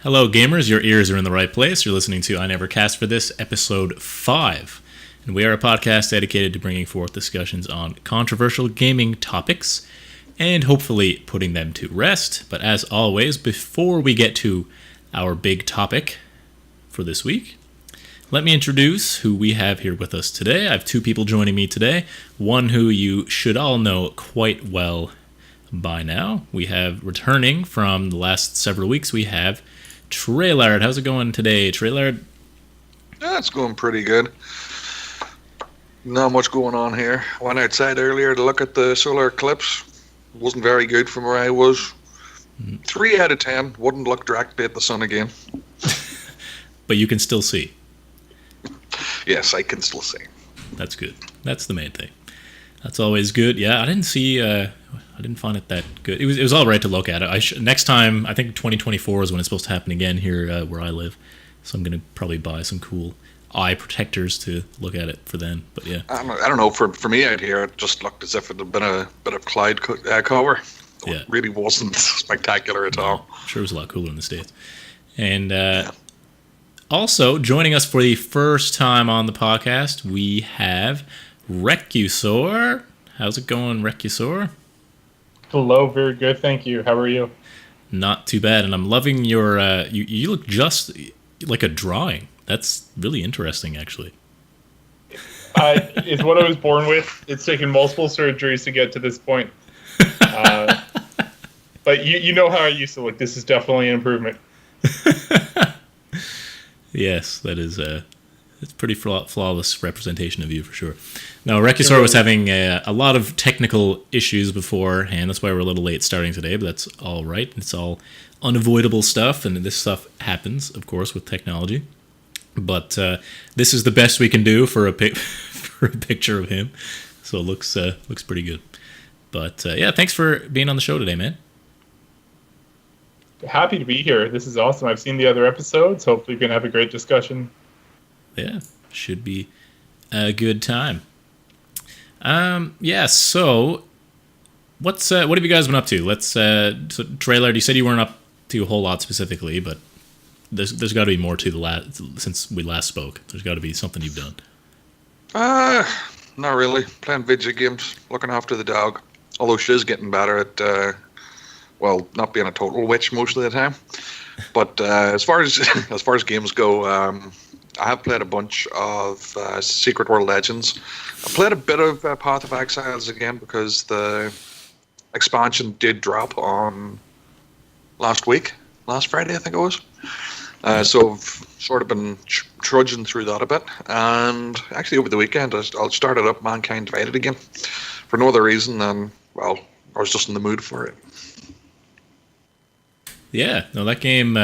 Hello, gamers. Your ears are in the right place. You're listening to I Never Cast for This, episode 5. And we are a podcast dedicated to bringing forth discussions on controversial gaming topics and hopefully putting them to rest. But as always, before we get to our big topic for this week, let me introduce who we have here with us today. I have two people joining me today. One who you should all know quite well by now. We have returning from the last several weeks, we have Trelard. How's it going today, Trelard? Yeah, it's going pretty good. Not much going on here. Went outside earlier to look at the solar eclipse. Wasn't very good from where I was. 3 out of 10. Wouldn't look directly at the sun again. But you can still see. Yes, I can still see. That's good. That's the main thing. That's always good. Yeah, I didn't see. I didn't find it that good. It was all right to look at it. Next time, I think 2024 is when it's supposed to happen again here where I live. So I'm gonna probably buy some cool eye protectors to look at it for then. But yeah, I don't know. For me out here, it just looked as if it had been a bit of cloud cover. Yeah. It really wasn't spectacular at all. I'm sure it was a lot cooler in the States. And also joining us for the first time on the podcast, we have Recusor. How's it going, Recusor? Hello, very good, thank you. How are you? Not too bad, and I'm loving your. You look just like a drawing. That's really interesting, actually. It's what I was born with. It's taken multiple surgeries to get to this point. But you know how I used to look. This is definitely an improvement. Yes, that is it's pretty flawless representation of you for sure. Now, Recusor was having a lot of technical issues beforehand. That's why we're a little late starting today, but that's all right. It's all unavoidable stuff, and this stuff happens, of course, with technology. But this is the best we can do for a picture of him, so it looks pretty good. But yeah, thanks for being on the show today, man. Happy to be here. This is awesome. I've seen the other episodes. Hopefully we can have a great discussion. Yeah, should be a good time. Yeah, so what have you guys been up to? So Trailer, you said you weren't up to a whole lot specifically, but there's got to be more to since we last spoke. There's got to be something you've done. Not really. Playing video games, looking after the dog. Although she's getting better at not being a total witch most of the time. But as far as games go, I have played a bunch of Secret World Legends. I played a bit of Path of Exiles again because the expansion did drop on last Friday, I think it was. So I've sort of been trudging through that a bit. And actually over the weekend, I'll start it up Mankind Divided again for no other reason than, well, I was just in the mood for it. Yeah, no, that game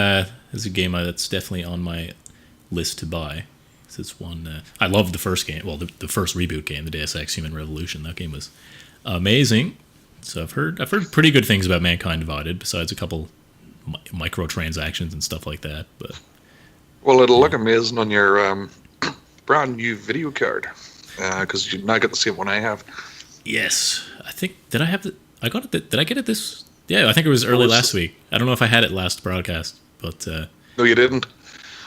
is a game that's definitely on my list to buy. It's one I loved the first game. Well, the first reboot game, the Deus Ex Human Revolution. That game was amazing. So I've heard pretty good things about Mankind Divided, besides a couple microtransactions and stuff like that. But it'll look amazing on your brand new video card because you now get the same one I have. Yes, I think did I got it? Did I get it this? Yeah, I think it was early last week. I don't know if I had it last broadcast, but no, you didn't.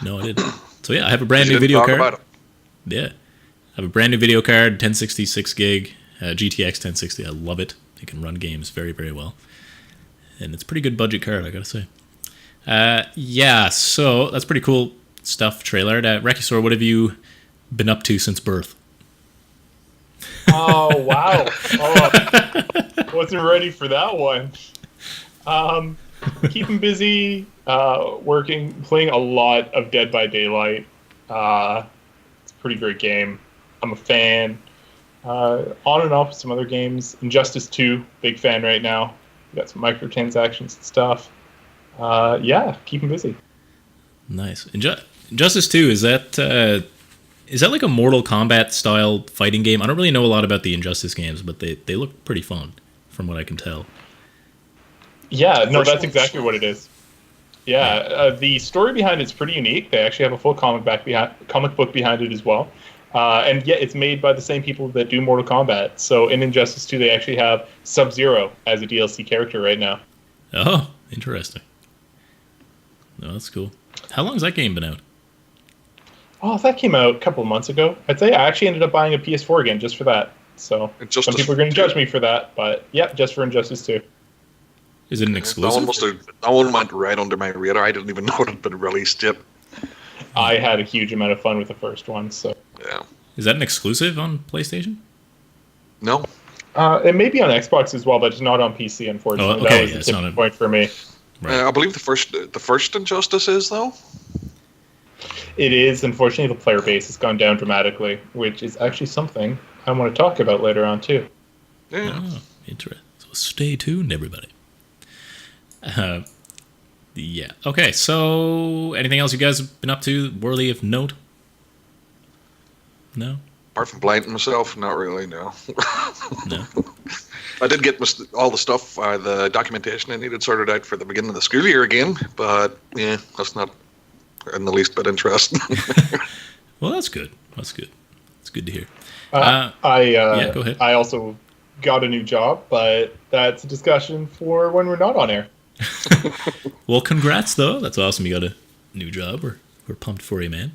No, I didn't. So yeah, I have a brand new video card. Yeah, I have a brand new video card, 1060 6 gig, GTX 1060. I love it. It can run games very, very well, and it's a pretty good budget card, I gotta say. Yeah, so that's pretty cool stuff. Trailer. Recusor, what have you been up to since birth? Oh wow! Wasn't ready for that one. Keeping busy, working, playing a lot of Dead by Daylight. It's a pretty great game. I'm a fan. On and off with some other games. Injustice 2, big fan right now. We got some microtransactions and stuff. Yeah, keeping busy. Nice. Injustice 2, is that like a Mortal Kombat style fighting game? I don't really know a lot about the Injustice games, but they look pretty fun from what I can tell. Yeah, no, that's exactly what it is. Yeah, the story behind it's pretty unique. They actually have a full comic book behind it as well. And yeah, it's made by the same people that do Mortal Kombat. So in Injustice 2, they actually have Sub-Zero as a DLC character right now. Oh, interesting. Oh, that's cool. How long has that game been out? Oh, that came out a couple of months ago. I'd say I actually ended up buying a PS4 again just for that. So some people are going to judge me for that, but yep, just for Injustice 2. Is it an exclusive? That one went right under my radar. I didn't even know it had been released yet. I had a huge amount of fun with the first one. So yeah. Is that an exclusive on PlayStation? No. It may be on Xbox as well, but it's not on PC, unfortunately. Oh, okay. That was the tipping point for me. Right. I believe the first Injustice is, though. It is. Unfortunately, the player base has gone down dramatically, which is actually something I want to talk about later on, too. Yeah. Oh, interesting. So stay tuned, everybody. Yeah. Okay, so anything else you guys have been up to worthy of note? No? Apart from blighting myself, not really, no. No. I did get all the stuff, the documentation I needed sorted out for the beginning of the school year again, but yeah, that's not in the least bit interesting. Well, that's good. That's good. It's good to hear. Yeah, go ahead. I also got a new job, but that's a discussion for when we're not on air. Well, congrats, though. That's awesome. You got a new job. We're pumped for you, man.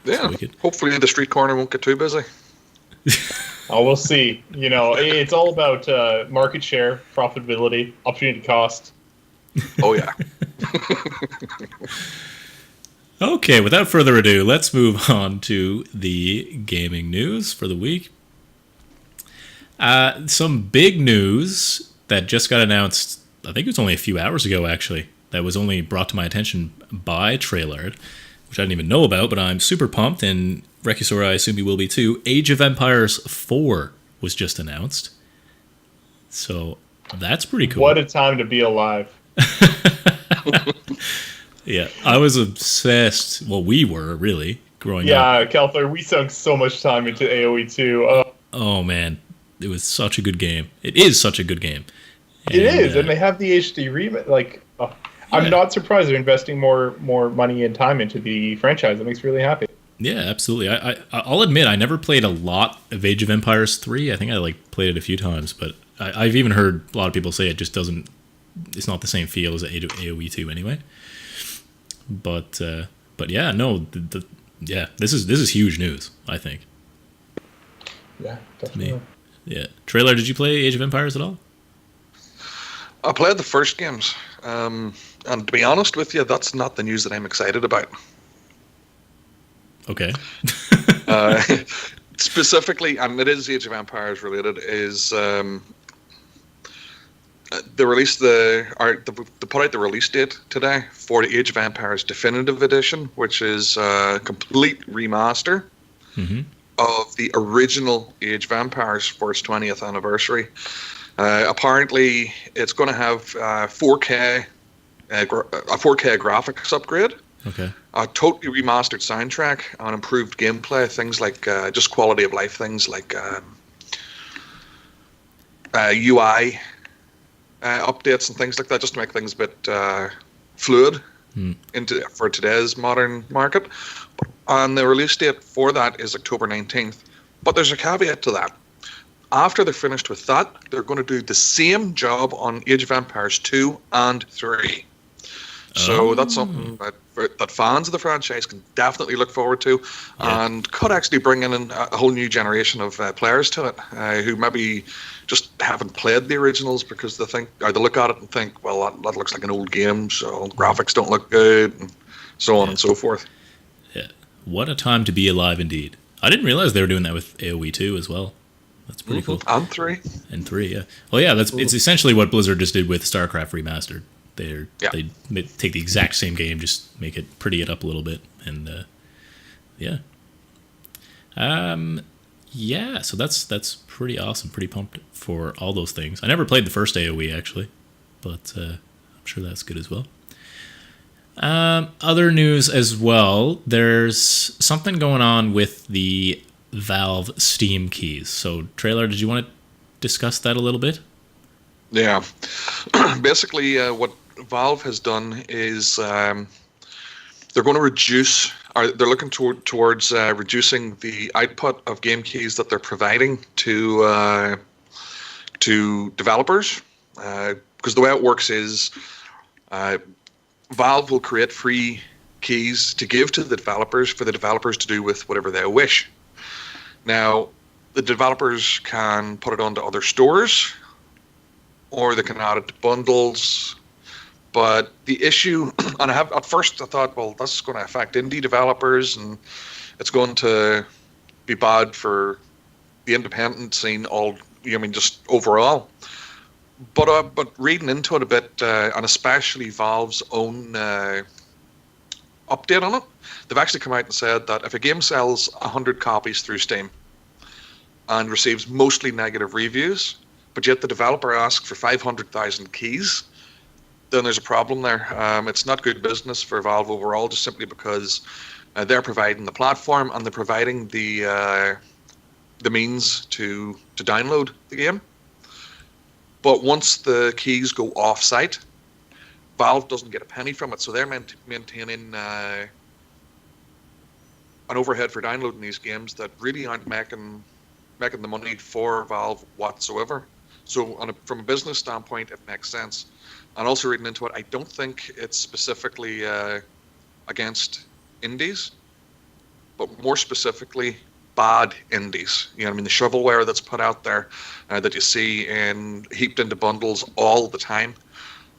Yeah, hopefully the street corner won't get too busy. Oh, we'll see. You know, it's all about market share, profitability, opportunity cost. Oh, yeah. Okay, without further ado, let's move on to the gaming news for the week. Some big news that just got announced, I think it was only a few hours ago, actually, that was only brought to my attention by Trelard, which I didn't even know about, but I'm super pumped, and Recusor, I assume you will be too. Age of Empires 4 was just announced. So that's pretty cool. What a time to be alive. Yeah, I was obsessed. Well, we were, really, growing up. Yeah, Keltharr, we sunk so much time into AoE 2. Oh, man. It was such a good game. It is such a good game. It is, and they have the HD remake. Like, I'm not surprised they're investing more money and time into the franchise. It makes me really happy. Yeah, absolutely. I'll admit, I never played a lot of Age of Empires 3. I think I played it a few times, but I've even heard a lot of people say it just doesn't. It's not the same feel as AoE 2 anyway. But yeah, no, this is huge news, I think. Yeah, definitely. Yeah, Trailer, did you play Age of Empires at all? I played the first games, and to be honest with you, that's not the news that I'm excited about. Okay. Specifically, and it is Age of Empires related, is they released they put out the release date today for the Age of Empires Definitive Edition, which is a complete remaster of the original Age of Empires for its 20th anniversary. Apparently, it's going to have 4K a 4K graphics upgrade. Okay. A totally remastered soundtrack and improved gameplay, things like just quality of life things like UI updates and things like that, just to make things a bit fluid for today's modern market. And the release date for that is October 19th. But there's a caveat to that. After they're finished with that, they're going to do the same job on Age of Empires 2 and 3. So that's something that fans of the franchise can definitely look forward to, and could actually bring in a whole new generation of players to it who maybe just haven't played the originals because they think, or they look at it and think, well, that looks like an old game, so graphics don't look good, and so on and so forth. Yeah, what a time to be alive, indeed. I didn't realize they were doing that with AoE 2 as well. That's pretty cool. And 3. And 3, yeah. Well, yeah, it's essentially what Blizzard just did with StarCraft Remastered. They take the exact same game, just make it pretty it up a little bit, and so that's pretty awesome. Pretty pumped for all those things. I never played the first AoE actually, but I'm sure that's good as well. Other news as well. There's something going on with the Valve Steam keys. So, Trailer, did you want to discuss that a little bit? Yeah. Basically, what Valve has done is they're going to reduce, or they're looking towards reducing the output of game keys that they're providing to developers. Because the way it works is Valve will create free keys to give to the developers for the developers to do with whatever they wish. Now, the developers can put it onto other stores, or they can add it to bundles. But the issue, and at first I thought, well, this is going to affect indie developers, and it's going to be bad for the independent scene, just overall. But reading into it a bit, and especially Valve's own update on it, they've actually come out and said that if a game sells 100 copies through Steam and receives mostly negative reviews, but yet the developer asks for 500,000 keys, then there's a problem there. It's not good business for Valve overall, just simply because they're providing the platform and they're providing the means to download the game. But once the keys go off-site, Valve doesn't get a penny from it, so they're maintaining an overhead for downloading these games that really aren't making the money for Valve whatsoever. So from a business standpoint, it makes sense. And also reading into it, I don't think it's specifically against indies, but more specifically bad indies. The shovelware that's put out there that you see heaped into bundles all the time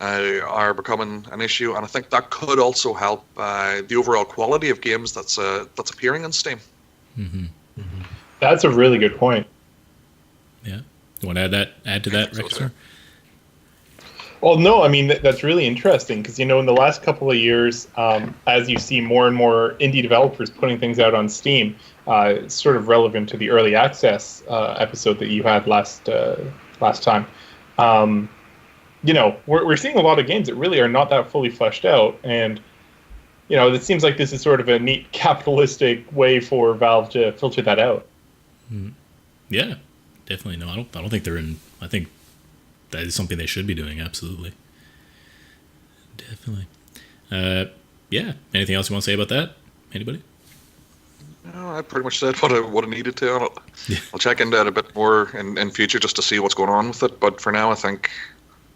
are becoming an issue, and I think that could also help the overall quality of games that's appearing on Steam. Mm-hmm. Mm-hmm. That's a really good point. Yeah, you want to add to that, Recusor? Well, no, that's really interesting because, in the last couple of years, as you see more and more indie developers putting things out on Steam, it's sort of relevant to the early access episode that you had last time. We're seeing a lot of games that really are not that fully fleshed out, and it seems like this is sort of a neat capitalistic way for Valve to filter that out. Yeah, definitely. No, I don't think they're in. I think that is something they should be doing. Absolutely, definitely. Yeah. Anything else you want to say about that? Anybody? No, I pretty much said what I needed to on it. Yeah. I'll check into it a bit more in future just to see what's going on with it. But for now, I think,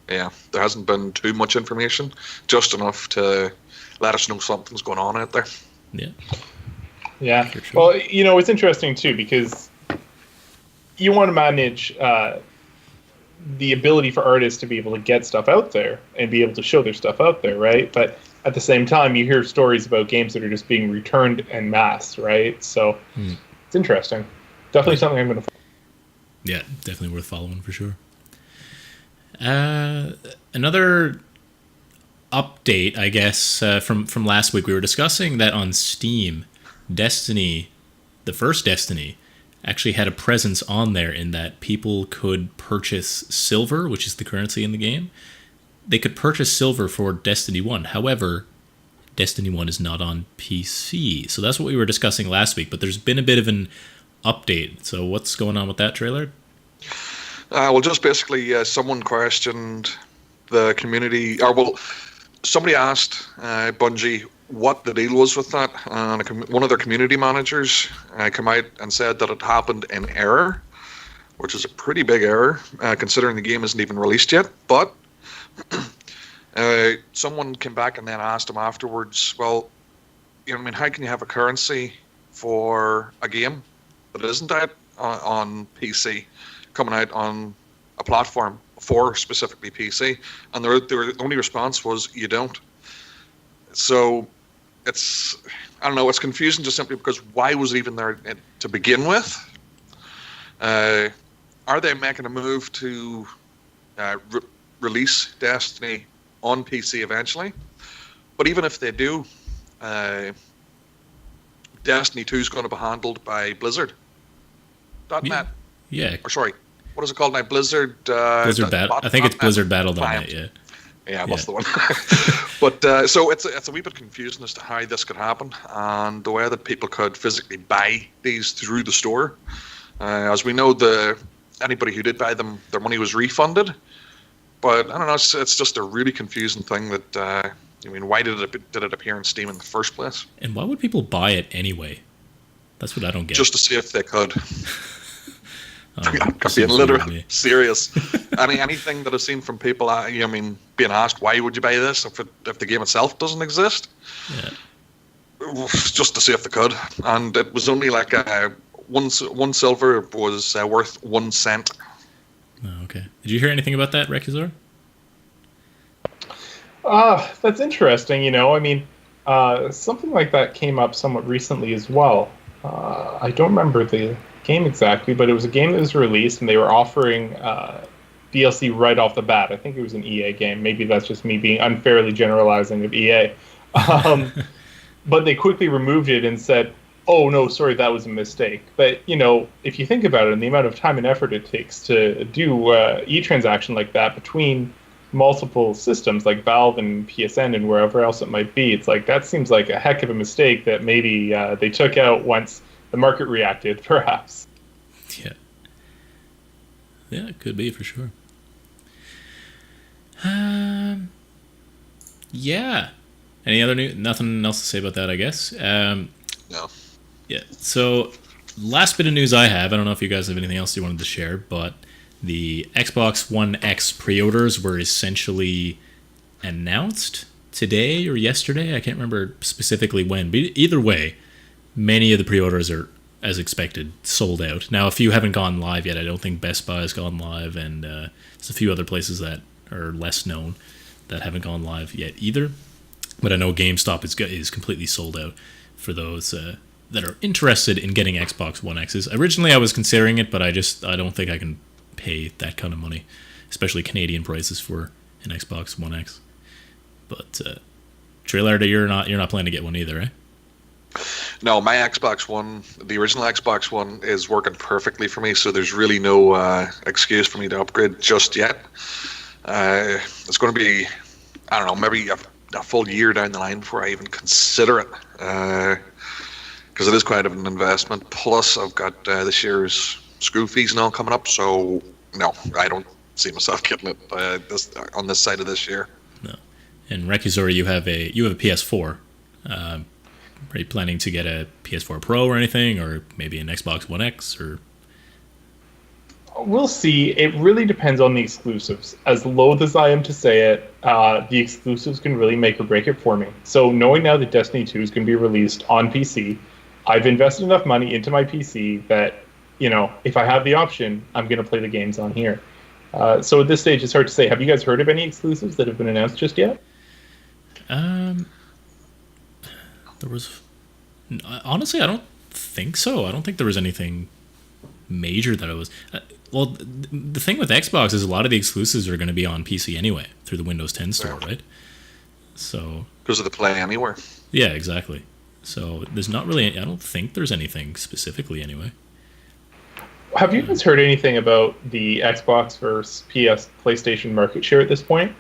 there hasn't been too much information, just enough to let us know something's going on out there. Yeah. Yeah. Sure. Well, it's interesting too because you want to manage the ability for artists to be able to get stuff out there and be able to show their stuff out there, right? But at the same time, you hear stories about games that are just being returned en masse, right? So it's interesting. Definitely something I'm going to follow. Yeah, definitely worth following for sure. Another update, I guess, from last week. We were discussing that on Steam, Destiny, the first Destiny, actually had a presence on there in that people could purchase silver, which is the currency in the game. They could purchase silver for Destiny 1. However, Destiny 1 is not on PC. So that's what we were discussing last week, but there's been a bit of an update. So what's going on with that, Trelard? Well, just basically someone questioned the community, somebody asked Bungie what the deal was with that, and one of their community managers came out and said that it happened in error, which is a pretty big error, considering the game isn't even released yet. But someone came back and then asked him afterwards, well, how can you have a currency for a game that isn't out on PC, coming out on a platform for specifically PC? And the only response was, you don't. So it's confusing just simply because why was it even there to begin with? Are they making a move to release Destiny on PC eventually? But even if they do, Destiny 2 is going to be handled by Blizzard.net. Yeah. Or sorry, what is it called now? Blizzard. Blizzard Battle. I think it's Blizzard Battle.net. Yeah. Yeah, that's the one. But so it's a wee bit confusing as to how this could happen, and the way that people could physically buy these through the store. As we know, anybody who did buy them, their money was refunded. But I don't know, it's just a really confusing thing that, why did it appear in Steam in the first place? And why would people buy it anyway? That's what I don't get. Just to see if they could. I'm being literally serious. Anything that I've seen from people, being asked, why would you buy this if the game itself doesn't exist? Yeah. Just to see if they could. And it was only like one silver was worth 1 cent. Oh, okay. Did you hear anything about that, Recusor? That's interesting. Something like that came up somewhat recently as well. I don't remember the game exactly, but it was a game that was released, and they were offering DLC right off the bat. I think it was an EA game. Maybe that's just me being unfairly generalizing of EA. But they quickly removed it and said, oh, no, sorry, that was a mistake. But, if you think about it, and the amount of time and effort it takes to do e-transaction like that between multiple systems like Valve and PSN and wherever else it might be, it's like that seems like a heck of a mistake that maybe they took out once the market reacted, perhaps. Yeah. Yeah, it could be for sure. Yeah. Any other nothing else to say about that, I guess. No. Yeah. So, last bit of news I have, I don't know if you guys have anything else you wanted to share, but the Xbox One X pre-orders were essentially announced today or yesterday. I can't remember specifically when, but either way, many of the pre-orders are, as expected, sold out. Now, a few haven't gone live yet. I don't think Best Buy has gone live, and there's a few other places that are less known that haven't gone live yet either. But I know GameStop is completely sold out for those that are interested in getting Xbox One X's. Originally, I was considering it, but I don't think I can pay that kind of money, especially Canadian prices for an Xbox One X. But Trelard, you're not planning to get one either, eh? No, my Xbox One, the original Xbox One, is working perfectly for me, so there's really no excuse for me to upgrade just yet. It's going to be, I don't know, maybe a full year down the line before I even consider it, because it is quite an investment. Plus, I've got this year's school fees and all coming up, so no, I don't see myself getting it on this side of this year. No. And Recusor, you have a PS4. Are you planning to get a PS4 Pro or anything, or maybe an Xbox One X? Or we'll see. It really depends on the exclusives. As loath as I am to say it, the exclusives can really make or break it for me. So knowing now that Destiny 2 is going to be released on PC, I've invested enough money into my PC that, if I have the option, I'm going to play the games on here. So at this stage, it's hard to say. Have you guys heard of any exclusives that have been announced just yet? There was... Honestly, I don't think so. I don't think there was anything major that I was... well, the thing with Xbox is a lot of the exclusives are going to be on PC anyway, through the Windows 10 store, right? So... because of the Play Anywhere. Yeah, exactly. So there's not really... I don't think there's anything specifically anyway. Have you guys heard anything about the Xbox versus PlayStation market share at this point?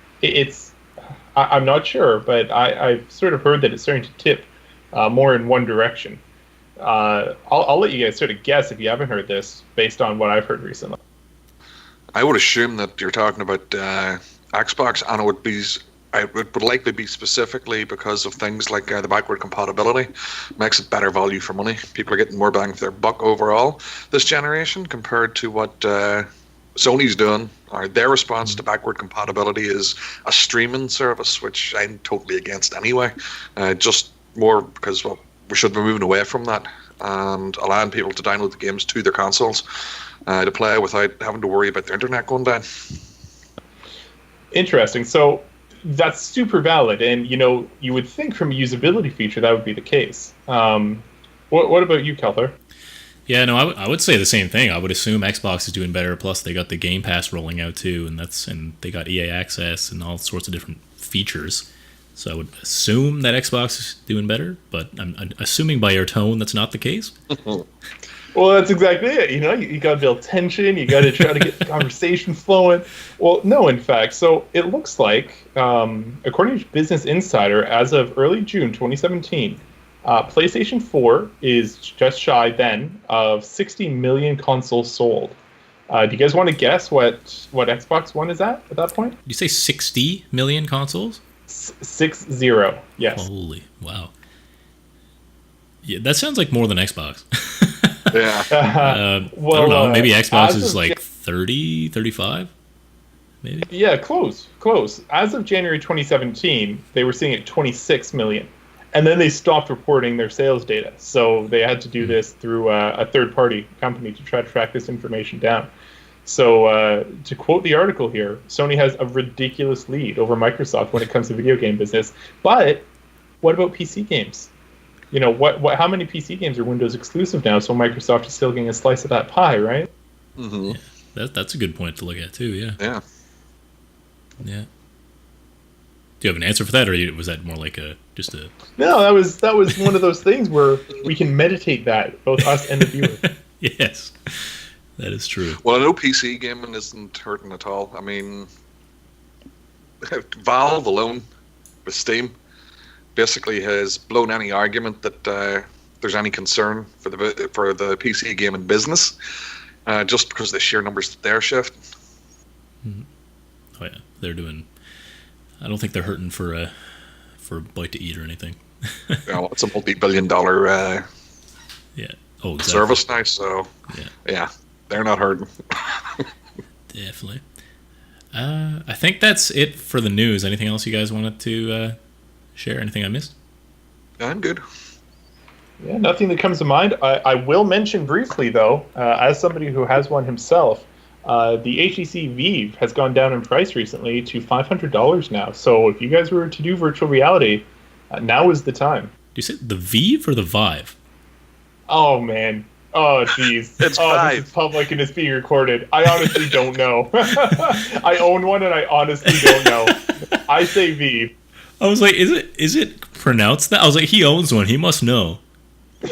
I'm not sure, but I've sort of heard that it's starting to tip more in one direction. I'll let you guys sort of guess if you haven't heard this, based on what I've heard recently. I would assume that you're talking about Xbox, and it would likely be specifically because of things like the backward compatibility. Makes it better value for money. People are getting more bang for their buck overall this generation compared to what Sony's doing. Their response to backward compatibility is a streaming service, which I'm totally against anyway. Just more because, well, we should be moving away from that and allowing people to download the games to their consoles to play without having to worry about the internet going down. Interesting. So that's super valid, and you would think from a usability feature that would be the case. What about you, Keltharr? Yeah, no, I would say the same thing. I would assume Xbox is doing better. Plus, they got the Game Pass rolling out too, and they got EA Access and all sorts of different features. So I would assume that Xbox is doing better, but I'm assuming by your tone that's not the case. Well, that's exactly it. You got to build tension. You got to try to get the conversation flowing. Well, no, in fact. So it looks like, according to Business Insider, as of early June 2017, PlayStation 4 is just shy then of 60 million consoles sold. Do you guys want to guess what Xbox One is at that point? Did you say 60 million consoles? 60, yes. Holy, wow. Yeah, that sounds like more than Xbox. Yeah. I don't know. Maybe Xbox is like 30, 35? Maybe? Yeah, close. As of January 2017, they were seeing at 26 million. And then they stopped reporting their sales data. So they had to do this through a third-party company to try to track this information down. So to quote the article here, Sony has a ridiculous lead over Microsoft when it comes to video game business. But what about PC games? You know, how many PC games are Windows exclusive now? So Microsoft is still getting a slice of that pie, right? Mm-hmm. Yeah, that's a good point to look at too. Yeah. Do you have an answer for that, or was that more like just a? No, that was one of those things where we can meditate that, both us and the viewer. Yes, that is true. Well, I know PC gaming isn't hurting at all. I mean, Valve alone with Steam basically has blown any argument that there's any concern for the PC gaming business, just because the sheer numbers that they're shifting. Mm-hmm. Oh yeah, they're doing. I don't think they're hurting for a bite to eat or anything. Well, it's a multi-billion-dollar exactly. service now, so yeah, they're not hurting. Definitely. I think that's it for the news. Anything else you guys wanted to share? Anything I missed? I'm good. Yeah, nothing that comes to mind. I will mention briefly, though, as somebody who has one himself, the HTC Vive has gone down in price recently to $500 now. So if you guys were to do virtual reality, now is the time. Do you say the Vive or the Vive? Oh, man. Oh, jeez. It's This is public and it's being recorded. I honestly don't know. I own one and I honestly don't know. I say Vive. I was like, is it pronounced that? I was like, he owns one. He must know.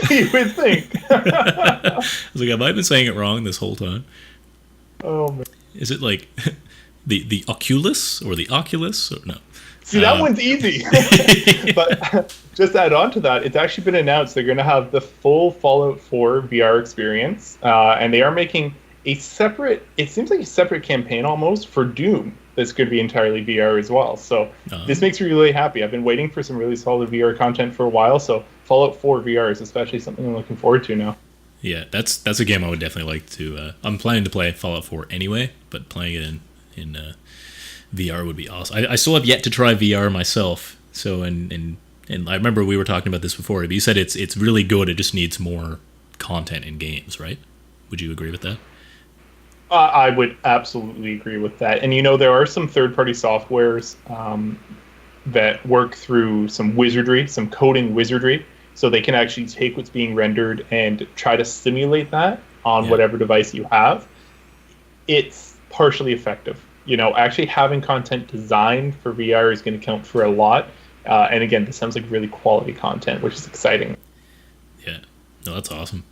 You would think. I was like, have I been saying it wrong this whole time? Oh, man. Is it like the Oculus or the Oculus? Or no. See, that one's easy. But just add on to that, it's actually been announced they're going to have the full Fallout 4 VR experience. And they are making it seems like a separate campaign almost for Doom that's going to be entirely VR as well. So this makes me really happy. I've been waiting for some really solid VR content for a while. So Fallout 4 VR is especially something I'm looking forward to now. Yeah, that's a game I would definitely like to. I'm planning to play Fallout 4 anyway, but playing it in VR would be awesome. I still have yet to try VR myself. So and I remember we were talking about this before. But you said it's really good. It just needs more content in games, right? Would you agree with that? I would absolutely agree with that. And there are some third-party softwares that work through some wizardry, some coding wizardry. So they can actually take what's being rendered and try to simulate that on whatever device you have. It's partially effective. Actually having content designed for VR is going to count for a lot. And again, this sounds like really quality content, which is exciting. Yeah, no, that's awesome.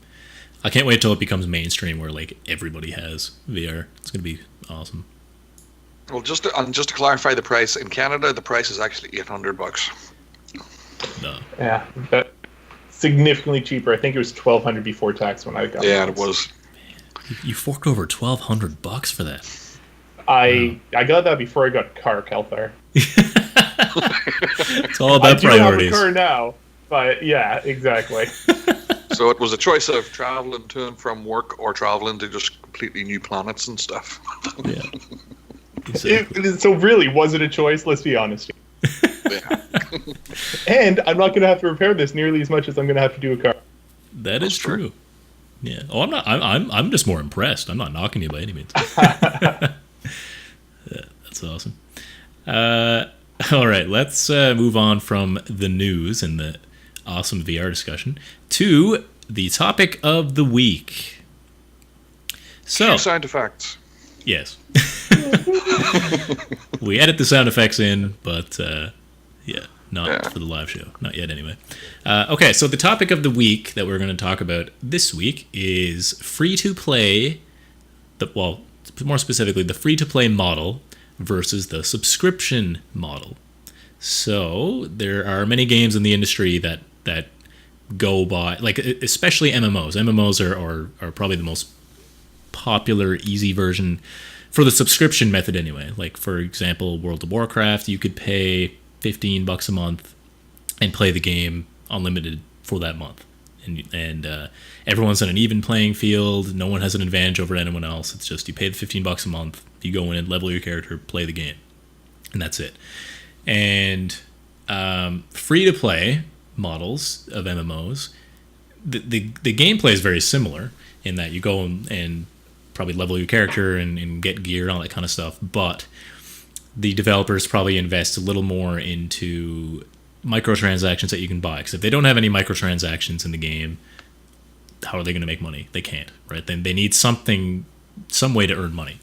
I can't wait till it becomes mainstream where like everybody has VR. It's going to be awesome. Well, just to clarify the price, in Canada, the price is actually $800. No. Yeah, that's significantly cheaper. I think it was $1,200 before tax when I got it. Yeah, it was. Man, you forked over $1,200 for that. I got that before I got a car, Keltharr. It's all about priorities. I do have a car now, but yeah, exactly. So it was a choice of traveling to and from work or traveling to just completely new planets and stuff. Yeah. Exactly. So really, was it a choice? Let's be honest. Yeah. And I'm not going to have to repair this nearly as much as I'm going to have to do a car. That is true. Yeah. Oh, I'm not. I'm just more impressed. I'm not knocking you by any means. Yeah, that's awesome. All right, let's move on from the news and the awesome VR discussion to the topic of the week. So, sound effects. Yes. We edit the sound effects in, but not for the live show. Not yet, anyway. Okay, so the topic of the week that we're going to talk about this week is free-to-play, more specifically, the free-to-play model versus the subscription model. So there are many games in the industry that go by, like especially MMOs. MMOs are probably the most popular, easy version for the subscription method anyway. Like, for example, World of Warcraft, you could pay $15 a month and play the game unlimited for that month. and everyone's on an even playing field. No one has an advantage over anyone else. It's just you pay the $15 a month, you go in and level your character, play the game, and that's it. And free to play models of MMOs, the gameplay is very similar in that you go and probably level your character and get gear and all that kind of stuff, but the developers probably invest a little more into microtransactions that you can buy, because if they don't have any microtransactions in the game, how are they going to make money? They can't, right? Then they need some way to earn money,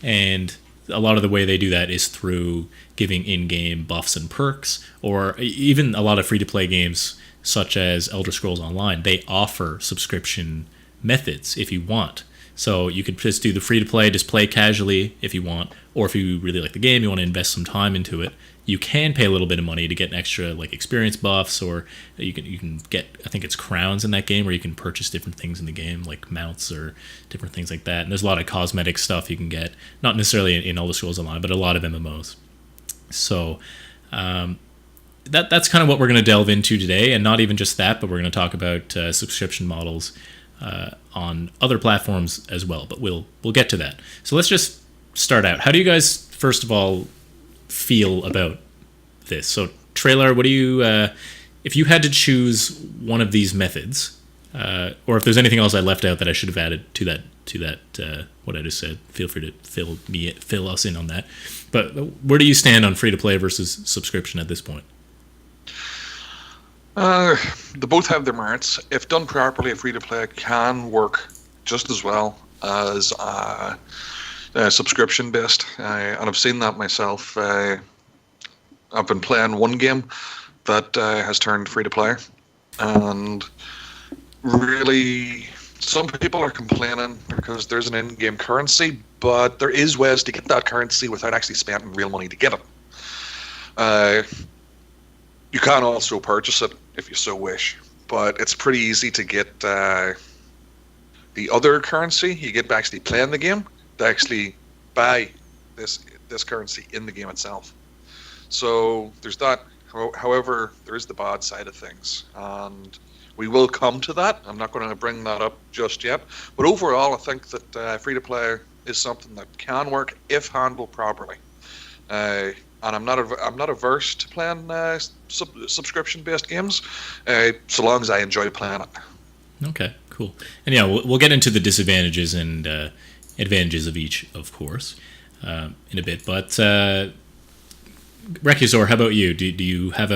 and a lot of the way they do that is through giving in-game buffs and perks, or even a lot of free-to-play games such as Elder Scrolls Online, they offer subscription methods if you want. So you could just do the free-to-play, just play casually if you want, or if you really like the game, you want to invest some time into it, you can pay a little bit of money to get an extra like experience buffs, or you can get, I think it's crowns in that game, where you can purchase different things in the game, like mounts or different things like that. And there's a lot of cosmetic stuff you can get, not necessarily in Elder Scrolls Online, but a lot of MMOs. So that's kind of what we're going to delve into today, and not even just that, but we're going to talk about subscription models on other platforms as well. But we'll get to that. So let's just start out. How do you guys, first of all, feel about this? So Trelard, what do you if you had to choose one of these methods, or if there's anything else I left out that I should have added to that what I just said, feel free to fill us in on that. But where do you stand on free to play versus subscription at this point? They both have their merits. If done properly, a free to play can work just as well as subscription based, and I've seen that myself. I've been playing one game that has turned free to play, and really some people are complaining because there's an in-game currency, but there is ways to get that currency without actually spending real money to get it. You can also purchase it if you so wish, but it's pretty easy to get the other currency. You get by actually playing the game to actually buy this currency in the game itself. So there's that. However, there is the bad side of things, and we will come to that. I'm not going to bring that up just yet. But overall, I think that free-to-play is something that can work if handled properly. And I'm not averse to playing subscription-based games, so long as I enjoy playing it. Okay, cool. And yeah, we'll get into the disadvantages and advantages of each, of course, in a bit. But Recusor, how about you? Do you have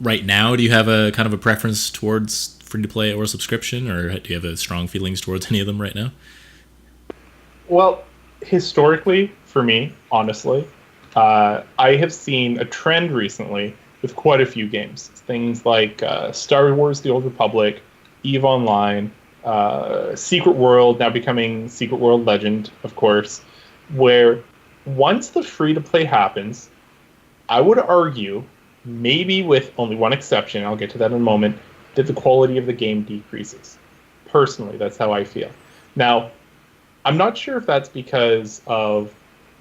right now, do you have a kind of a preference towards free-to-play or subscription, or do you have strong feelings towards any of them right now? Well, historically, for me, honestly, I have seen a trend recently with quite a few games. Things like Star Wars The Old Republic, EVE Online, Secret World, now becoming Secret World Legend, of course, where once the free-to-play happens, I would argue, maybe with only one exception, I'll get to that in a moment, that the quality of the game decreases. Personally, that's how I feel. Now, I'm not sure if that's because of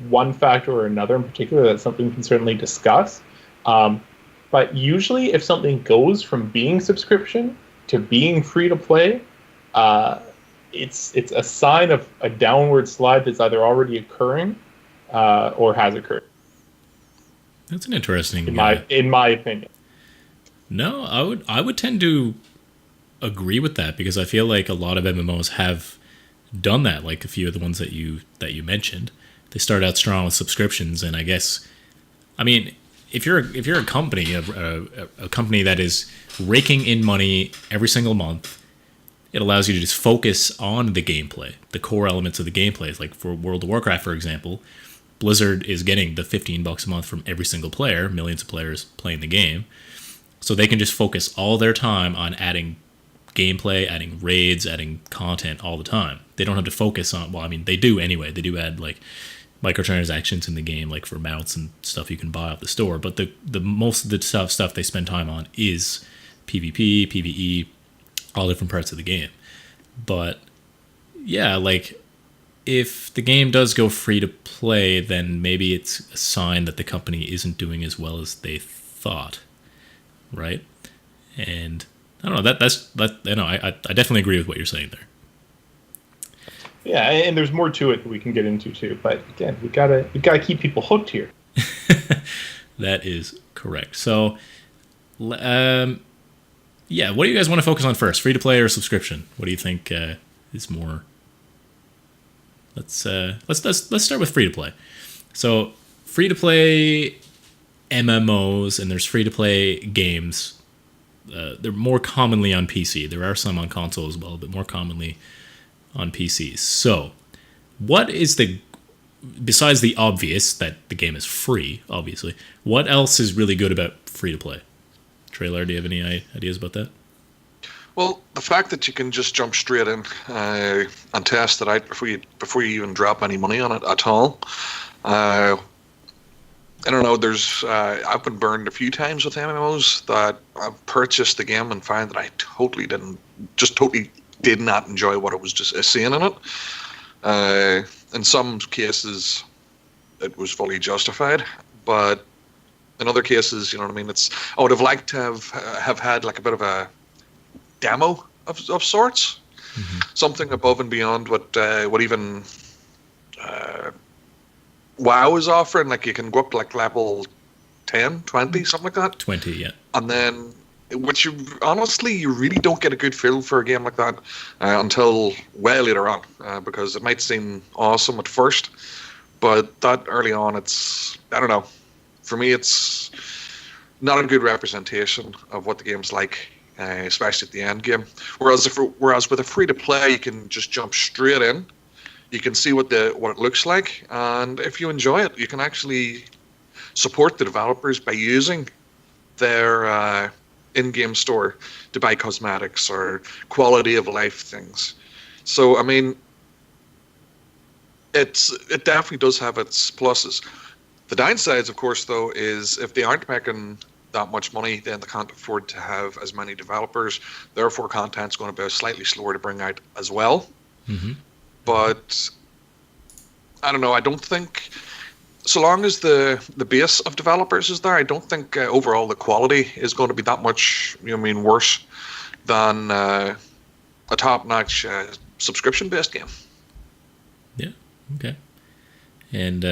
one factor or another in particular. That's something we can certainly discuss. But usually if something goes from being subscription to being free-to-play, it's a sign of a downward slide that's either already occurring or has occurred. That's an interesting... In my opinion. No, I would tend to agree with that, because I feel like a lot of MMOs have done that, like a few of the ones that you mentioned. They start out strong with subscriptions, and I guess, I mean, if you're a company, a company that is raking in money every single month, it allows you to just focus on the gameplay, the core elements of the gameplay. Like for World of Warcraft, for example, Blizzard is getting the $15 a month from every single player, millions of players playing the game. So they can just focus all their time on adding gameplay, adding raids, adding content all the time. They don't have to focus on, well, I mean, they do anyway. They do add like microtransactions in the game, like for mounts and stuff you can buy off the store. But the most of the stuff they spend time on is PvP, PvE, all different parts of the game. But yeah, like if the game does go free to play, then maybe it's a sign that the company isn't doing as well as they thought, right? And I don't know. I definitely agree with what you're saying there. Yeah, and there's more to it that we can get into too. But again, we gotta keep people hooked here. That is correct. So, yeah, what do you guys want to focus on first? Free to play or subscription? What do you think is more? Let's start with free to play. So, free to play MMOs and there's free to play games. They're more commonly on PC. There are some on console as well, but more commonly on PCs. So, what is besides the obvious that the game is free, obviously, what else is really good about free to play? Trelard, do you have any ideas about that? Well, the fact that you can just jump straight in and test it out before you even drop any money on it at all. I don't know. I've been burned a few times with MMOs that I've purchased the game and found that I totally did not enjoy what it was just seeing in it. In some cases, it was fully justified, but in other cases, you know what I mean. I would have liked to have had like a bit of a demo of sorts, something above and beyond what even WoW is offering. Like you can go up to like level 10, 20, something like that. 20, yeah. And then, which you really don't get a good feel for a game like that until way later on, because it might seem awesome at first, but that early on, I don't know. For me, it's not a good representation of what the game's like, especially at the end game. Whereas with a free to play, you can just jump straight in. You can see what it looks like, and if you enjoy it, you can actually support the developers by using their in-game store to buy cosmetics or quality of life things. So, I mean, it definitely does have its pluses. The downsides, of course, though, is if they aren't making that much money, then they can't afford to have as many developers. Therefore, content's going to be slightly slower to bring out as well. Mm-hmm. But I don't know. I don't think, so long as the base of developers is there, I don't think overall the quality is going to be that much, worse than a top-notch subscription-based game. Yeah. Okay. And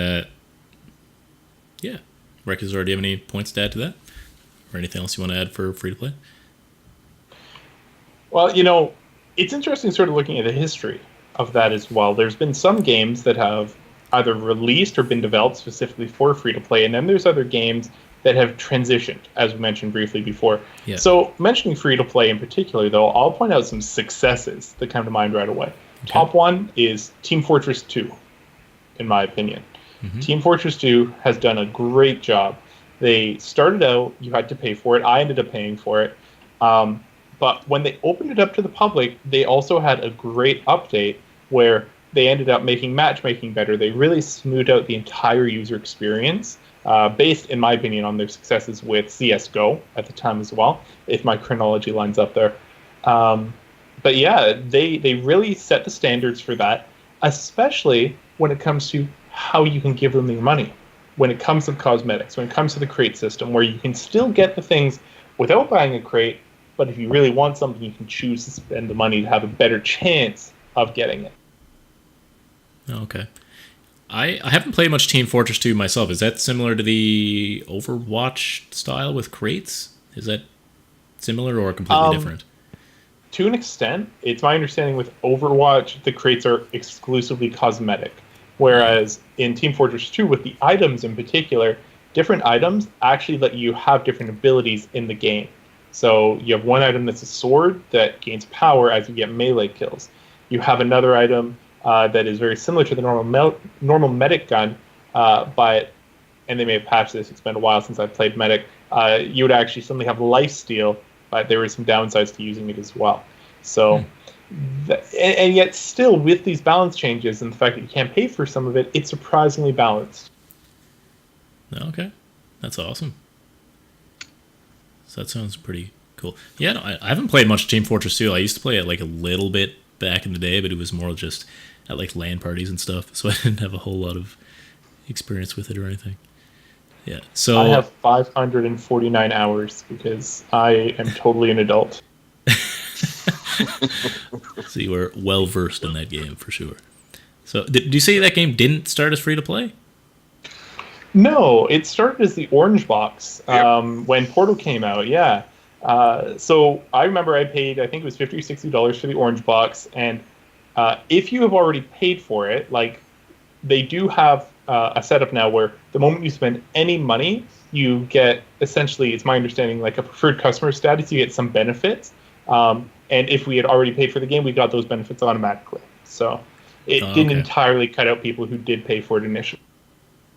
yeah, Recusor, do you have any points to add to that, or anything else you want to add for free to play? Well, it's interesting sort of looking at the history of that as well. There's been some games that have either released or been developed specifically for free to play, and then there's other games that have transitioned, as we mentioned briefly before. Yeah. So mentioning free to play in particular, though, I'll point out some successes that come to mind right away. Okay. Top one is Team Fortress 2, in my opinion. Mm-hmm. Team Fortress 2 has done a great job. They started out, you had to pay for it. I ended up paying for it. But when they opened it up to the public, they also had a great update where they ended up making matchmaking better. They really smoothed out the entire user experience, based, in my opinion, on their successes with CSGO at the time as well, if my chronology lines up there. But yeah, they really set the standards for that, especially when it comes to how you can give them your money. When it comes to cosmetics, when it comes to the crate system, where you can still get the things without buying a crate, but if you really want something, you can choose to spend the money to have a better chance of getting it. Okay. I haven't played much Team Fortress 2 myself. Is that similar to the Overwatch style with crates? Is that similar or completely different? To an extent. It's my understanding with Overwatch, the crates are exclusively cosmetic. Whereas in Team Fortress 2, with the items in particular, different items actually let you have different abilities in the game. So you have one item that's a sword that gains power as you get melee kills. You have another item that is very similar to the normal medic gun, but, and they may have patched this, it's been a while since I've played medic, you would actually suddenly have lifesteal, but there were some downsides to using it as well. So, and yet still with these balance changes and the fact that you can't pay for some of it, it's surprisingly balanced. Okay, that's awesome. So that sounds pretty cool. Yeah, no, I haven't played much Team Fortress 2. I used to play it like a little bit back in the day, but it was more just at like LAN parties and stuff, so I didn't have a whole lot of experience with it or anything. Yeah, so I have 549 hours because I am totally an adult. So you were well versed in that game for sure. So did you say that game didn't start as free to play? No, it started as the Orange Box Yep. when Portal came out. Yeah. So I remember I paid, I think it was $50 or $60 for the Orange Box, and if you have already paid for it, like they do have a setup now where the moment you spend any money, you get essentially, it's my understanding, like a preferred customer status. You get some benefits, and if we had already paid for the game, we got those benefits automatically. So it didn't Okay. entirely cut out people who did pay for it initially.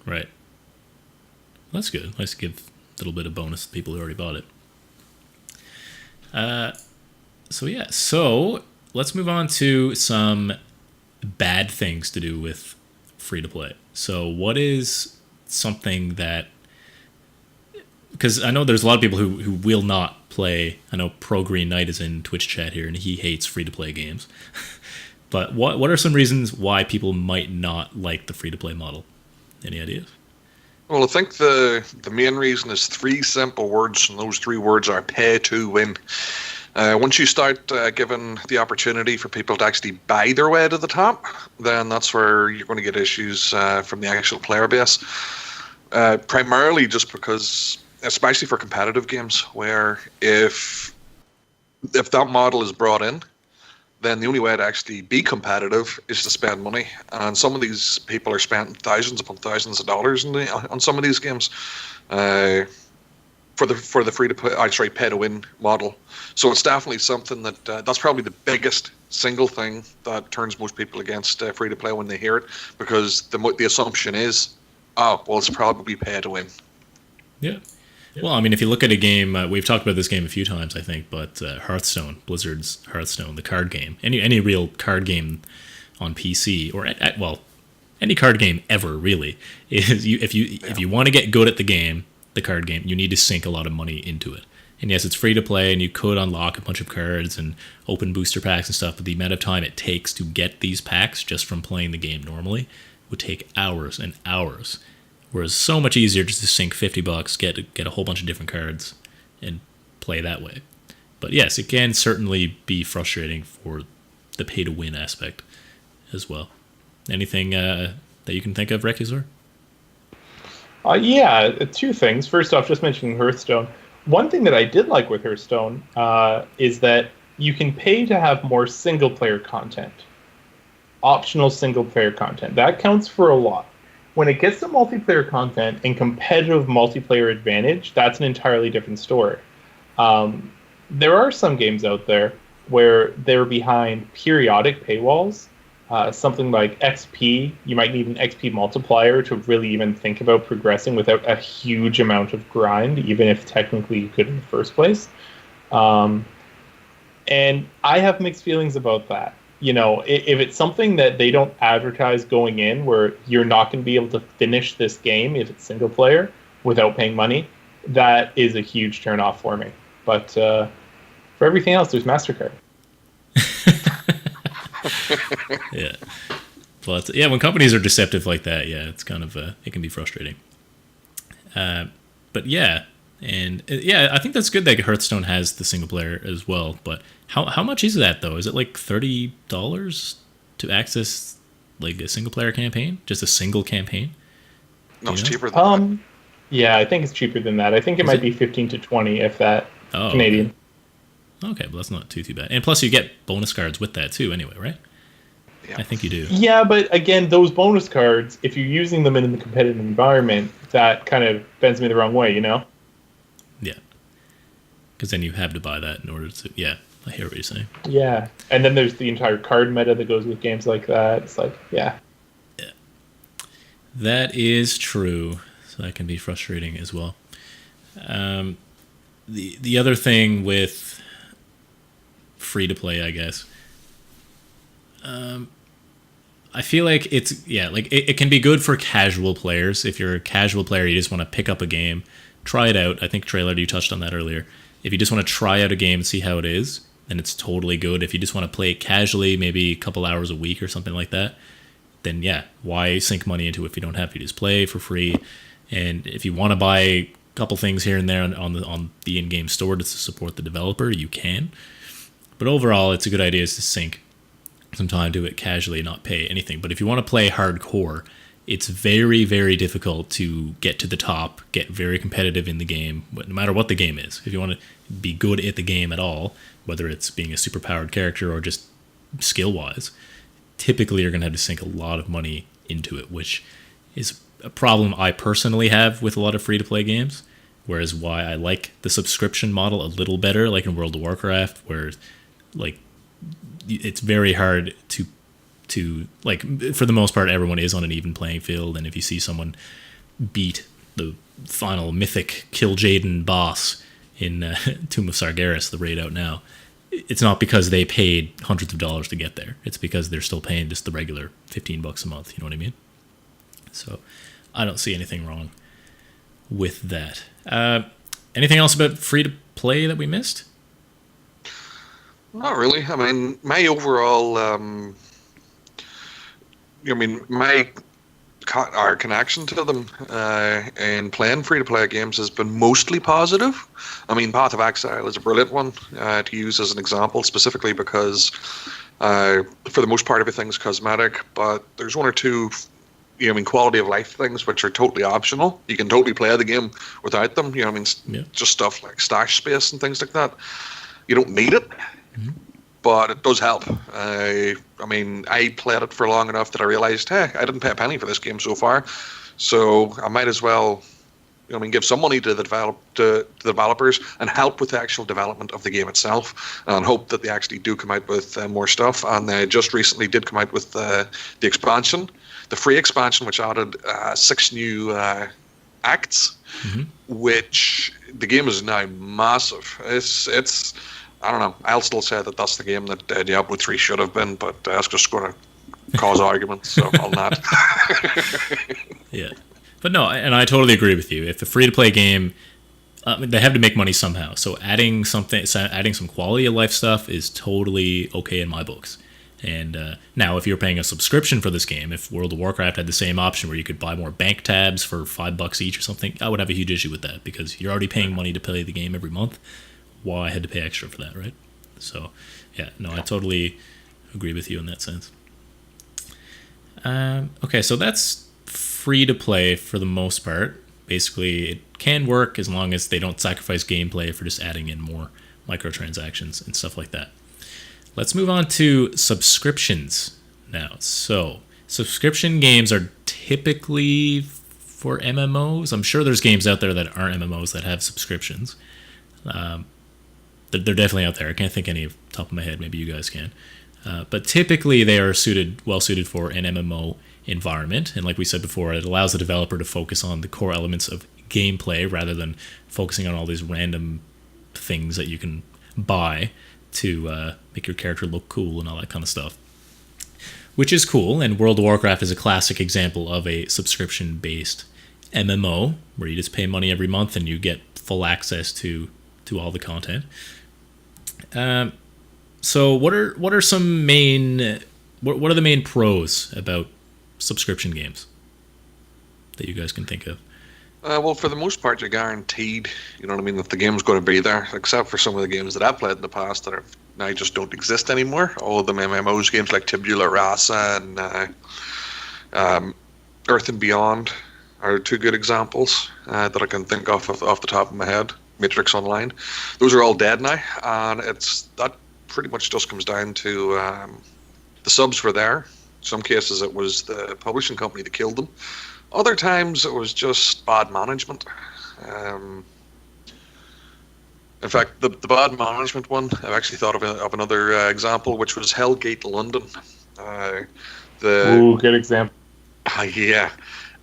Right. That's good. Nice to give a little bit of bonus to people who already bought it. So let's move on to some bad things to do with free to play. So what is something that, because I know there's a lot of people who will not play. I know Pro Green Knight is in Twitch chat here and he hates free to play games. But what are some reasons why people might not like the free to play model? Any ideas? Well, I think the main reason is three simple words, and those three words are pay to win. Once you start giving the opportunity for people to actually buy their way to the top, then that's where you're going to get issues from the actual player base. Primarily just because, especially for competitive games, where if that model is brought in, then the only way to actually be competitive is to spend money. And some of these people are spending thousands upon thousands of dollars on some of these games for the free to play, pay to win model. So it's definitely something that that's probably the biggest single thing that turns most people against free to play when they hear it, because the assumption is, oh, well, it's probably pay to win. Yeah. Well, I mean, if you look at a game, we've talked about this game a few times, I think, but Hearthstone, Blizzard's Hearthstone, the card game, any real card game on PC, or any card game ever, really, is if you want to get good at the game, the card game, you need to sink a lot of money into it. And yes, it's free to play, and you could unlock a bunch of cards and open booster packs and stuff, but the amount of time it takes to get these packs just from playing the game normally would take hours and hours. Whereas so much easier just to sink $50, get a whole bunch of different cards, and play that way. But yes, it can certainly be frustrating for the pay-to-win aspect as well. Anything that you can think of, Recusor? Yeah, two things. First off, just mentioning Hearthstone. One thing that I did like with Hearthstone is that you can pay to have more single-player content. Optional single-player content. That counts for a lot. When it gets to multiplayer content and competitive multiplayer advantage, that's an entirely different story. There are some games out there where they're behind periodic paywalls. Something like XP, you might need an XP multiplier to really even think about progressing without a huge amount of grind, even if technically you could in the first place. And I have mixed feelings about that. You know, if it's something that they don't advertise going in, where you're not going to be able to finish this game if it's single player without paying money, that is a huge turnoff for me. But for everything else, there's MasterCard. Yeah. But yeah, when companies are deceptive like that, yeah, it's kind of it can be frustrating. But yeah, and yeah, I think that's good that Hearthstone has the single player as well. But how much is that though? Is it like $30 to access like a single player campaign, just a single campaign? No, it's cheaper than that. Yeah, I think it's cheaper than that. I think it might be 15 to 20, if that, Canadian. Okay, but that's not too bad. And plus, you get bonus cards with that too, anyway, right? Yeah. I think you do. Yeah, but again, those bonus cards, if you're using them in the competitive environment, that kind of bends me the wrong way, you know? Yeah. Because then you have to buy that in order to... Yeah, I hear what you're saying. Yeah. And then there's the entire card meta that goes with games like that. It's like, yeah. Yeah. That is true. So that can be frustrating as well. The other thing with free-to-play, I guess... I feel like it can be good for casual players. If you're a casual player, you just want to pick up a game, try it out. I think Trelard, you touched on that earlier. If you just want to try out a game and see how it is, then it's totally good. If you just want to play it casually, maybe a couple hours a week or something like that, then yeah, why sink money into it if you don't have to? Just play for free. And if you want to buy a couple things here and there on the in-game store to support the developer, you can. But overall, it's a good idea to sink some time to it casually, not pay anything. But if you want to play hardcore, it's very, very difficult to get to the top, get very competitive in the game, no matter what the game is. If you want to be good at the game at all, whether it's being a superpowered character or just skill-wise, typically you're going to have to sink a lot of money into it, which is a problem I personally have with a lot of free-to-play games, whereas why I like the subscription model a little better, like in World of Warcraft, where like it's very hard to like, for the most part, everyone is on an even playing field, and if you see someone beat the final mythic Kil'jaeden boss in Tomb of Sargeras, the raid out now, it's not because they paid hundreds of dollars to get there. It's because they're still paying just the regular $15 a month. You know what I mean? So I don't see anything wrong with that. Anything else about free to play that we missed? Not really. I mean, my overall, our connection to them and playing free-to-play games has been mostly positive. I mean, Path of Exile is a brilliant one to use as an example, specifically because for the most part everything's cosmetic, but there's one or two quality of life things which are totally optional. You can totally play the game without them. Just stuff like stash space and things like that. You don't need it. Mm-hmm. But it does help. I played it for long enough that I realized, hey, I didn't pay a penny for this game so far, so I might as well, give some money to the developers and help with the actual development of the game itself, and hope that they actually do come out with more stuff. And they just recently did come out with the expansion, the free expansion, which added 6 new acts, mm-hmm. which the game is now massive. It's I don't know. I'll still say that that's the game that Diablo 3 should have been, but that's just going to cause arguments, so I'll not. Yeah. But no, and I totally agree with you. If a free-to-play game, they have to make money somehow. So adding some quality of life stuff is totally okay in my books. And now, if you're paying a subscription for this game, if World of Warcraft had the same option where you could buy more bank tabs for $5 each or something, I would have a huge issue with that, because you're already paying money to play the game every month. Why I had to pay extra for that, right? So, yeah, no, I totally agree with you in that sense. Okay, so that's free to play for the most part. Basically, it can work as long as they don't sacrifice gameplay for just adding in more microtransactions and stuff like that. Let's move on to subscriptions now. So, subscription games are typically for MMOs. I'm sure there's games out there that aren't MMOs that have subscriptions. They're definitely out there. I can't think any off the top of my head. Maybe you guys can. But typically they are well suited for an MMO environment. And like we said before, it allows the developer to focus on the core elements of gameplay rather than focusing on all these random things that you can buy to make your character look cool and all that kind of stuff. Which is cool. And World of Warcraft is a classic example of a subscription-based MMO where you just pay money every month and you get full access to all the content. So what are the main pros about subscription games that you guys can think of? Well, for the most part, you're guaranteed, that the game's going to be there, except for some of the games that I've played in the past that are now just don't exist anymore. All of them MMOs games like Tabula Rasa and Earth and Beyond are 2 good examples that I can think of off the top of my head. Matrix Online, those are all dead now, and that pretty much just comes down to the subs were there. In some cases it was the publishing company that killed them. Other times it was just bad management. In fact, the bad management one, I've actually thought of another example, which was Hellgate London. Good example. Yeah.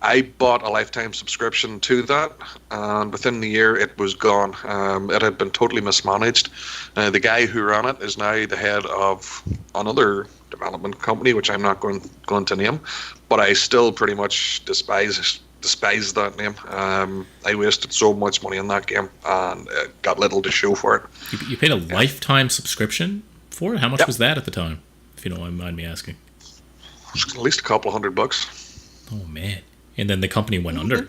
I bought a lifetime subscription to that, and within the year it was gone. It had been totally mismanaged. The guy who ran it is now the head of another development company, which I'm not going to name, but I still pretty much despise that name. I wasted so much money on that game, and it got little to show for it. You paid a lifetime subscription for it? How much was that at the time, if you don't mind me asking? At least a couple $100. Oh, man. And then the company went under.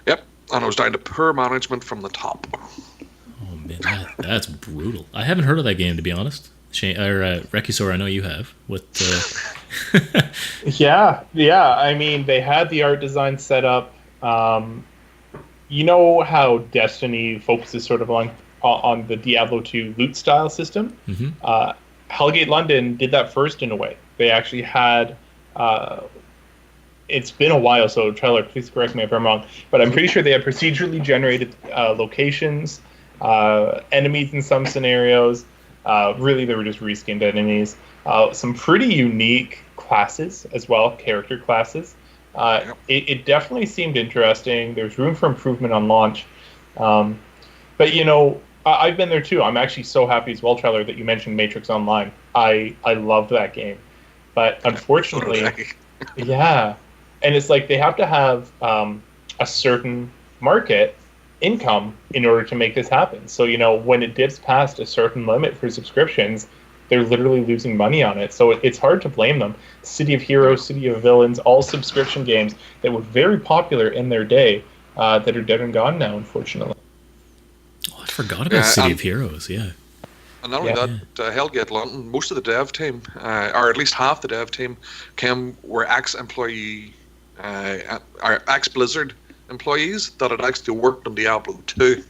Yep, and it was down to poor management from the top. Oh man, That's brutal. I haven't heard of that game, to be honest. Recusor, I know you have. What? Yeah. I mean, they had the art design set up. You know how Destiny focuses sort of on the Diablo 2 loot style system? Mm-hmm. Hellgate London did that first in a way. They actually had... it's been a while, so Trelard, please correct me if I'm wrong, but I'm pretty sure they had procedurally generated locations, enemies in some scenarios. Really, they were just reskinned enemies. Some pretty unique classes as well, character classes. It definitely seemed interesting. There's room for improvement on launch. But, you know, I've been there too. I'm actually so happy as well, Trellar, that you mentioned Matrix Online. I loved that game. But unfortunately, yeah. And it's like they have to have a certain market income in order to make this happen. So, you know, when it dips past a certain limit for subscriptions, they're literally losing money on it. So it's hard to blame them. City of Heroes, City of Villains, all subscription games that were very popular in their day that are dead and gone now, unfortunately. Oh, I forgot about City of Heroes, yeah. And not only that, Hellgate London, most of the dev team, or at least half the dev team, were ex-employee, or ex-Blizzard employees that had actually worked on Diablo 2.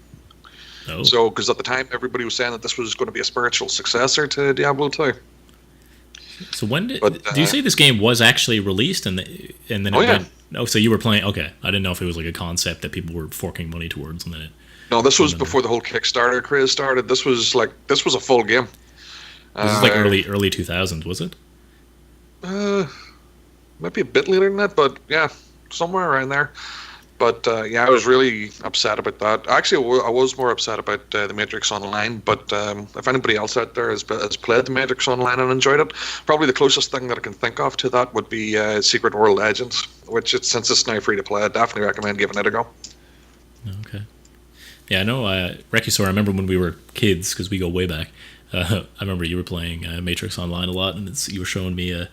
Oh. So, because at the time, everybody was saying that this was going to be a spiritual successor to Diablo 2. So when do you say this game was actually released and then it went? Oh, so you were playing? Okay, I didn't know if it was like a concept that people were forking money towards, and then it. No, this was before the whole Kickstarter craze started. This was a full game. This is like early 2000s, was it? Maybe a bit later than that, but yeah, somewhere around there. But yeah, I was really upset about that. Actually, I was more upset about the Matrix Online. But if anybody else out there has played the Matrix Online and enjoyed it, probably the closest thing that I can think of to that would be Secret World Legends, which since it's now free to play, I definitely recommend giving it a go. Okay. Yeah, I know. Recusor, I remember when we were kids, because we go way back. I remember you were playing Matrix Online a lot, and you were showing me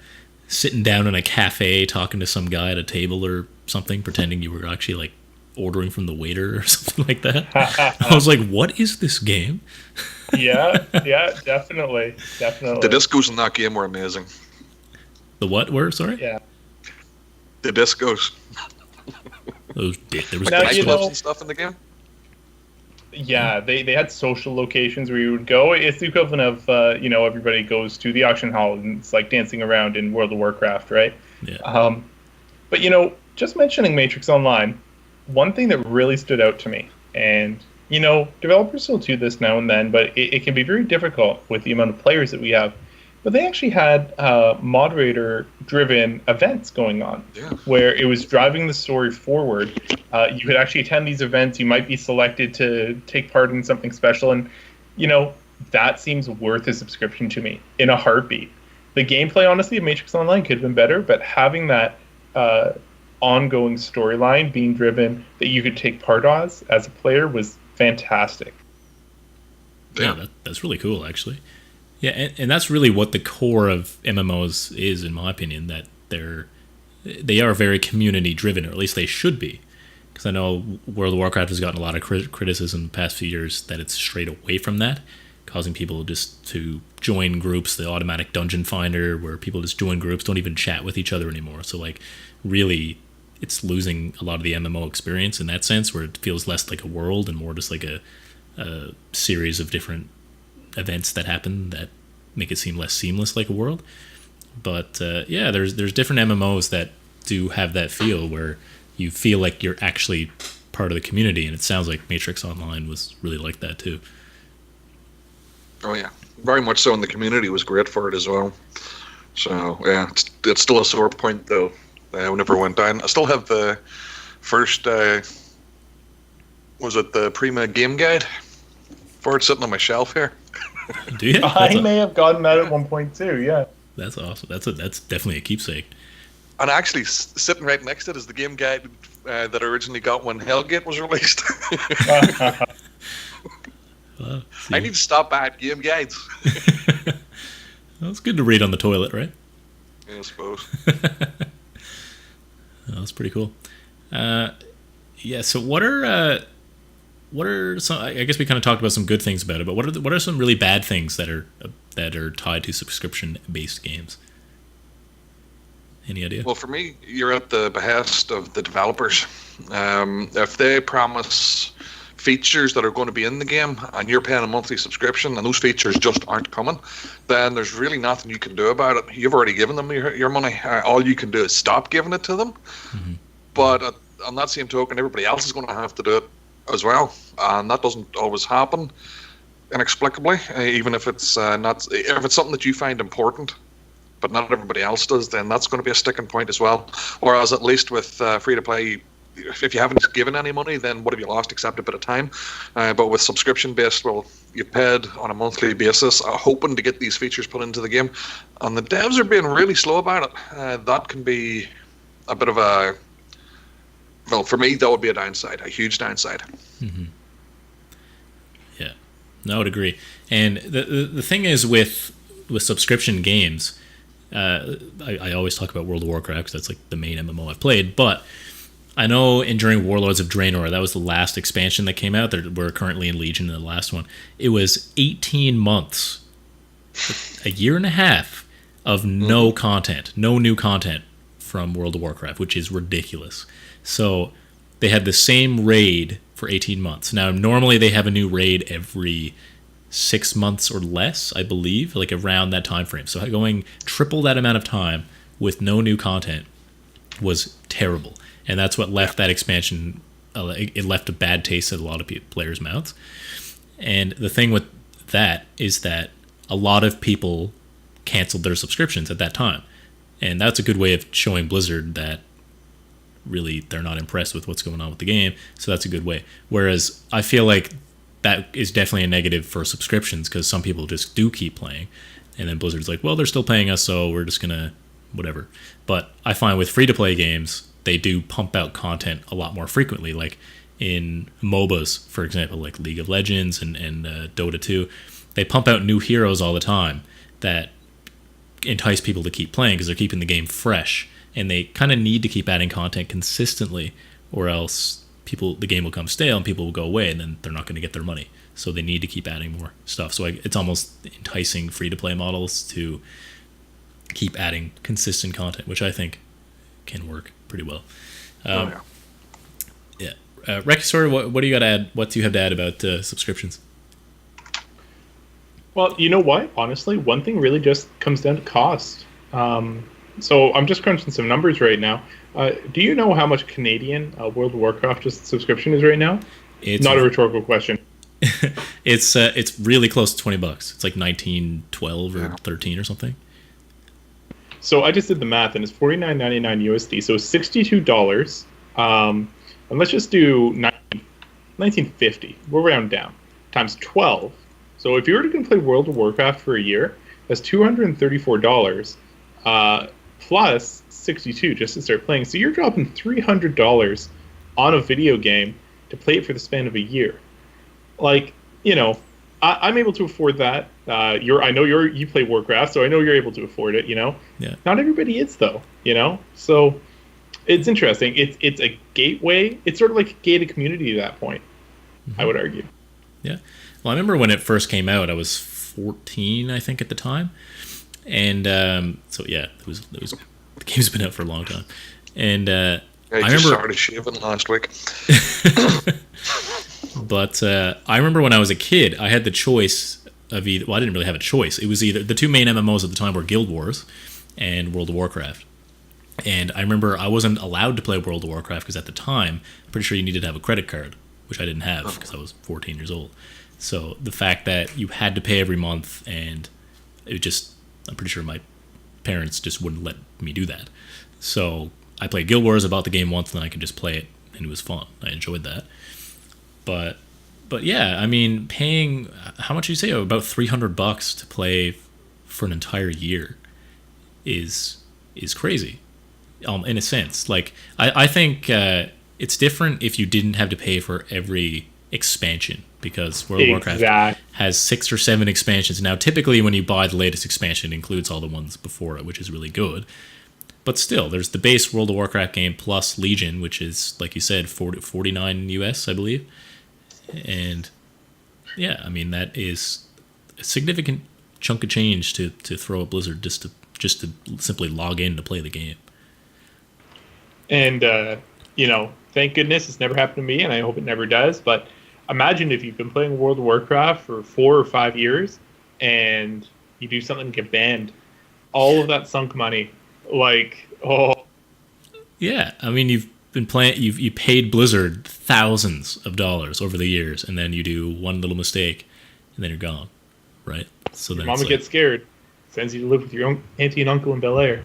sitting down in a cafe talking to some guy at a table or something, pretending you were actually like ordering from the waiter or something like that. I was like, what is this game? yeah, definitely. The discos in that game were amazing. The what were? Sorry? Yeah. The discos. There was nightclubs and stuff in the game. Yeah, they had social locations where you would go. It's the equivalent of, everybody goes to the auction hall and it's like dancing around in World of Warcraft, right? Yeah. But, just mentioning Matrix Online, one thing that really stood out to me, and, developers still do this now and then, but it can be very difficult with the amount of players that we have. But they actually had moderator-driven events going on, where it was driving the story forward. You could actually attend these events. You might be selected to take part in something special, and that seems worth a subscription to me in a heartbeat. The gameplay, honestly, of Matrix Online could have been better, but having that ongoing storyline being driven that you could take part as a player was fantastic. Yeah, that's really cool, actually. Yeah, and that's really what the core of MMOs is, in my opinion, that they are very community-driven, or at least they should be. Because I know World of Warcraft has gotten a lot of criticism in the past few years that it's strayed away from that, causing people just to join groups, the automatic dungeon finder, where people just join groups, don't even chat with each other anymore. So, like, really, it's losing a lot of the MMO experience in that sense, where it feels less like a world and more just like a series of different events that happen that make it seem less seamless like a world. But yeah, there's different MMOs that do have that feel where you feel like you're actually part of the community, and it sounds like Matrix Online was really like that too. Oh yeah, very much so, and the community was great for it as well. So yeah, it's still a sore point though. Whenever I went down, I still have the first was it the Prima game guide for it sitting on my shelf here. Do you? I may have gotten that at one point too. Yeah, that's awesome. That's definitely a keepsake. And actually, sitting right next to it is the game guide that I originally got when Hellgate was released. Well, I need to stop buying game guides. Well, it's good to read on the toilet, right? Yeah, I suppose. That's pretty cool. Yeah. So, what are what are some? I guess we kind of talked about some good things about it, but what are some really bad things that are tied to subscription-based games? Any idea? Well, for me, you're at the behest of the developers. If they promise features that are going to be in the game and you're paying a monthly subscription and those features just aren't coming, then there's really nothing you can do about it. You've already given them your money. All you can do is stop giving it to them. Mm-hmm. But on that same token, everybody else is going to have to do it as well, and that doesn't always happen inexplicably. Even if it's if it's something that you find important, but not everybody else does, then that's going to be a sticking point as well. Whereas at least with free to play, if you haven't given any money, then what have you lost except a bit of time? But with subscription based, well, you paid on a monthly basis, hoping to get these features put into the game, and the devs are being really slow about it. That can be a bit of a, well, for me, that would be a downside, a huge downside. Mm-hmm. Yeah, no, I would agree. And the thing is with subscription games, I always talk about World of Warcraft because that's like the main MMO I've played, but I know during Warlords of Draenor, that was the last expansion that came out. We're currently in Legion, in the last one. It was 18 months, a year and a half of no content, no new content from World of Warcraft, which is ridiculous. So they had the same raid for 18 months. Now, normally they have a new raid every 6 months or less, I believe, like around that time frame. So going triple that amount of time with no new content was terrible. And that's what left that expansion, it left a bad taste at a lot of players' mouths. And the thing with that is that a lot of people canceled their subscriptions at that time. And that's a good way of showing Blizzard that really they're not impressed with what's going on with the game. So that's a good way. Whereas I feel like that is definitely a negative for subscriptions because some people just do keep playing. And then Blizzard's like, well, they're still paying us, so we're just going to whatever. But I find with free-to-play games, they do pump out content a lot more frequently. Like in MOBAs, for example, like League of Legends and Dota 2, they pump out new heroes all the time that entice people to keep playing because they're keeping the game fresh. And they kind of need to keep adding content consistently, or else the game will come stale and people will go away, and then they're not going to get their money. So they need to keep adding more stuff. So it's almost enticing free-to-play models to keep adding consistent content, which I think can work pretty well. Yeah. Recusor, what do you got to add? What do you have to add about subscriptions? Well, you know what? Honestly, one thing really just comes down to cost. So I'm just crunching some numbers right now. Do you know how much Canadian World of Warcraft just subscription is right now? It's not a rhetorical question. It's really close to $20. It's like 19.12 or 13 or something. So I just did the math, and it's $49.99 USD. So $62. And let's just do $19.50. We'll round down times 12. So if you were going to play World of Warcraft for a year, that's $234. Plus 62 just to start playing. So you're dropping $300 on a video game to play it for the span of a year. Like, you know, I'm able to afford that. I know you play Warcraft, so I know you're able to afford it, you know? Yeah. Not everybody is, though, you know? So it's interesting. It's a gateway. It's sort of like a gated community at that point, I would argue. Yeah. Well, I remember when it first came out, I was 14, I think, at the time. And so yeah, the game's been out for a long time, and I remember started shaving last week. But I remember when I was a kid, I had the choice of either. Well, I didn't really have a choice. It was either the two main MMOs at the time were Guild Wars and World of Warcraft. And I remember I wasn't allowed to play World of Warcraft because at the time, I'm pretty sure you needed to have a credit card, which I didn't have because I was 14 years old. So the fact that you had to pay every month, and it just. I'm pretty sure my parents just wouldn't let me do that. So I played Guild Wars, I bought the game once, and then I could just play it, and it was fun. I enjoyed that. But yeah, I mean, paying, how much did you say? About $300 to play for an entire year is crazy, in a sense. Like, I think it's different if you didn't have to pay for every expansion, because World of Warcraft has 6 or 7 expansions. Now, typically when you buy the latest expansion, it includes all the ones before it, which is really good. But still, there's the base World of Warcraft game plus Legion, which is, like you said, $49 US, I believe. And yeah, I mean, that is a significant chunk of change to throw at Blizzard just to simply log in to play the game. And, thank goodness it's never happened to me, and I hope it never does. But imagine if you've been playing World of Warcraft for 4 or 5 years and you do something and get banned. All of that sunk money. Yeah, I mean, you've been playing. You paid Blizzard thousands of dollars over the years, and then you do one little mistake, and then you're gone, right? So then Mama gets scared, sends you to live with your own auntie and uncle in Bel Air.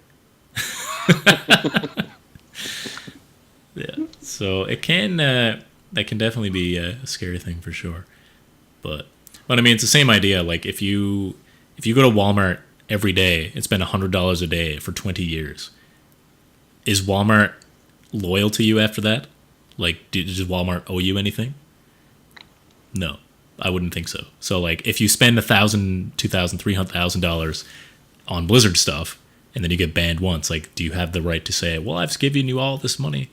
Yeah, so it can that can definitely be a scary thing for sure. But I mean, it's the same idea. Like if you go to Walmart every day and spend $100 a day for 20 years, is Walmart loyal to you after that? Like, does Walmart owe you anything? No, I wouldn't think so. So like, if you spend $1,000, $2,000, $300,000 on Blizzard stuff, and then you get banned once, like, do you have the right to say, well, I've given you all this money,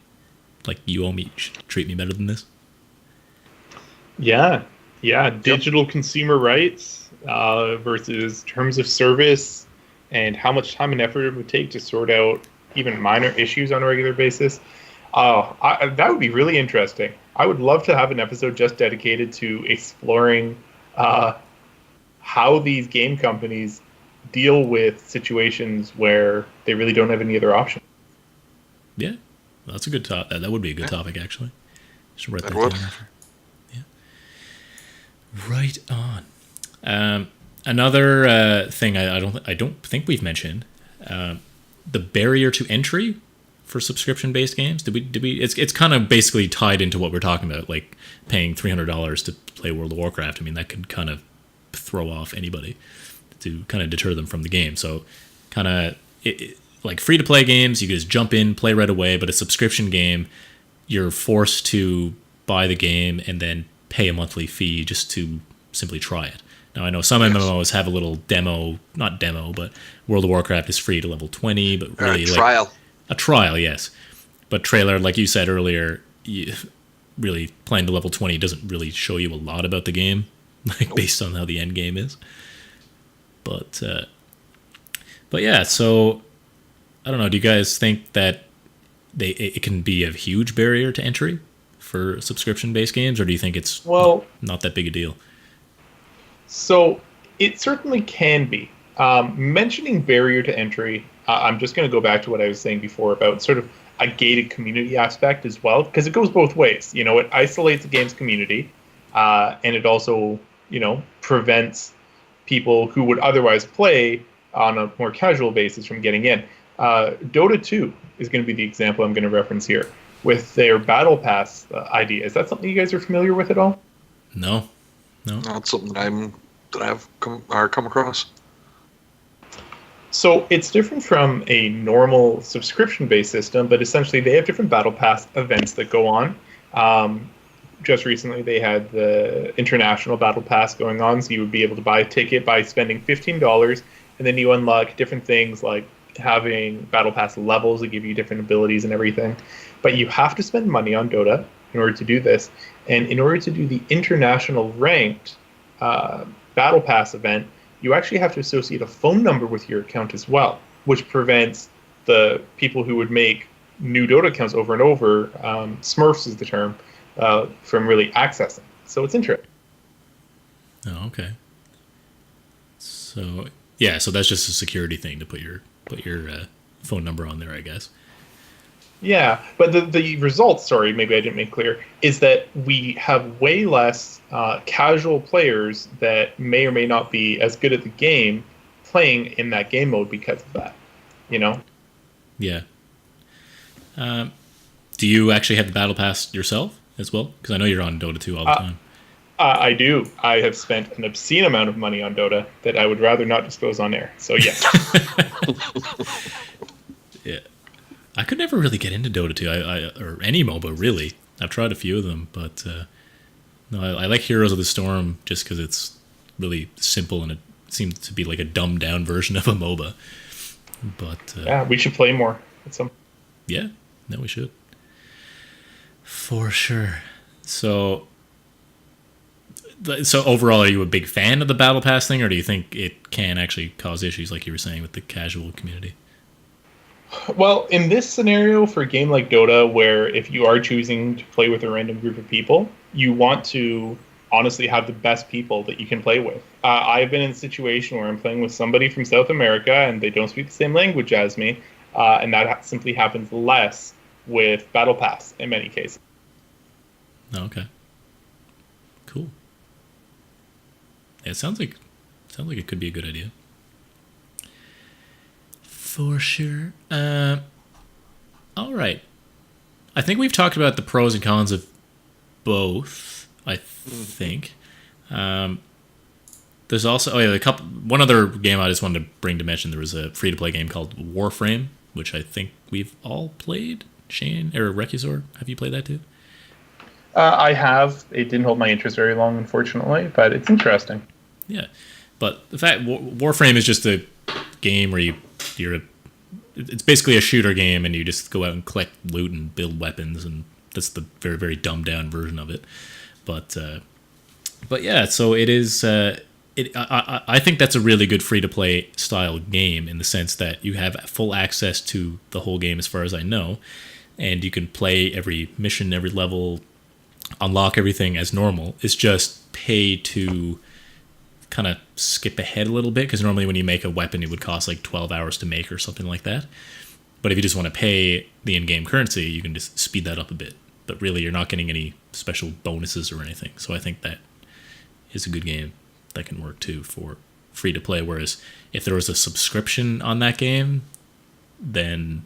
like, you owe me, you should treat me better than this? Yeah, digital consumer rights versus terms of service, and how much time and effort it would take to sort out even minor issues on a regular basis. That would be really interesting. I would love to have an episode just dedicated to exploring how these game companies deal with situations where they really don't have any other option. Yeah, that's a good topic. That would be a good topic, actually. Should write that would. down after. Yeah. Right on. Another thing I don't think we've mentioned, the barrier to entry for subscription-based games. Did we? It's kind of basically tied into what we're talking about, like paying $300 to play World of Warcraft. I mean, that could kind of throw off anybody, to kind of deter them from the game. So, kind of like free-to-play games, you can just jump in, play right away. But a subscription game, you're forced to buy the game and then pay a monthly fee just to simply try it. Now, I know some MMOs have a little not demo, but World of Warcraft is free to level 20, but really trial. A trial, yes. But Trelard, like you said earlier, really playing to level 20 doesn't really show you a lot about the game, like based on how the end game is. But yeah, so I don't know. Do you guys think that it can be a huge barrier to entry for subscription-based games, or do you think it's not that big a deal? So it certainly can be. Mentioning barrier to entry, I'm just going to go back to what I was saying before about sort of a gated community aspect as well, because it goes both ways. It isolates the game's community, and it also, prevents people who would otherwise play on a more casual basis from getting in. Dota 2 is going to be the example I'm going to reference here with their Battle Pass idea. Is that something you guys are familiar with at all? No. Not something that I've come across. So it's different from a normal subscription-based system, but essentially they have different Battle Pass events that go on. Just recently they had the International Battle Pass going on, so you would be able to buy a ticket by spending $15, and then you unlock different things like having Battle Pass levels that give you different abilities and everything. But you have to spend money on Dota in order to do this. And in order to do the international ranked Battle Pass event, you actually have to associate a phone number with your account as well, which prevents the people who would make new Dota accounts over and over, Smurfs is the term, from really accessing. So it's interesting. Oh, okay. So yeah, so that's just a security thing to put your phone number on there, I guess. Yeah, but the result, sorry, maybe I didn't make clear, is that we have way less casual players that may or may not be as good at the game playing in that game mode because of that, Yeah. Do you actually have the Battle Pass yourself as well? Because I know you're on Dota 2 all the time. I do. I have spent an obscene amount of money on Dota that I would rather not disclose on air. So, yes. Yeah. I could never really get into Dota 2, or any MOBA, really. I've tried a few of them, but no, I like Heroes of the Storm just because it's really simple and it seems to be like a dumbed-down version of a MOBA. But yeah, we should play more. Yeah, no, we should. For sure. So, So overall, are you a big fan of the Battle Pass thing, or do you think it can actually cause issues, like you were saying, with the casual community? Well, in this scenario, for a game like Dota, where if you are choosing to play with a random group of people, you want to honestly have the best people that you can play with. I've been in a situation where I'm playing with somebody from South America and they don't speak the same language as me, and that simply happens less with Battle Pass in many cases. Okay. Cool. Yeah, it sounds like it could be a good idea. For sure. All right. I think we've talked about the pros and cons of both. I think. There's also one other game I just wanted to bring to mention. There was a free to play game called Warframe, which I think we've all played. Shane or Recusor, have you played that too? I have. It didn't hold my interest very long, unfortunately, but it's interesting. Yeah, but the fact Warframe is just a game where it's basically a shooter game, and you just go out and collect loot and build weapons, and that's the very, very dumbed down version of it. But yeah, so it is. I think that's a really good free to play style game in the sense that you have full access to the whole game, as far as I know, and you can play every mission, every level, unlock everything as normal. It's just pay to kind of skip ahead a little bit, because normally when you make a weapon, it would cost like 12 hours to make or something like that. But if you just want to pay the in-game currency, you can just speed that up a bit. But really, you're not getting any special bonuses or anything. So I think that is a good game that can work too for free to play. Whereas if there was a subscription on that game, then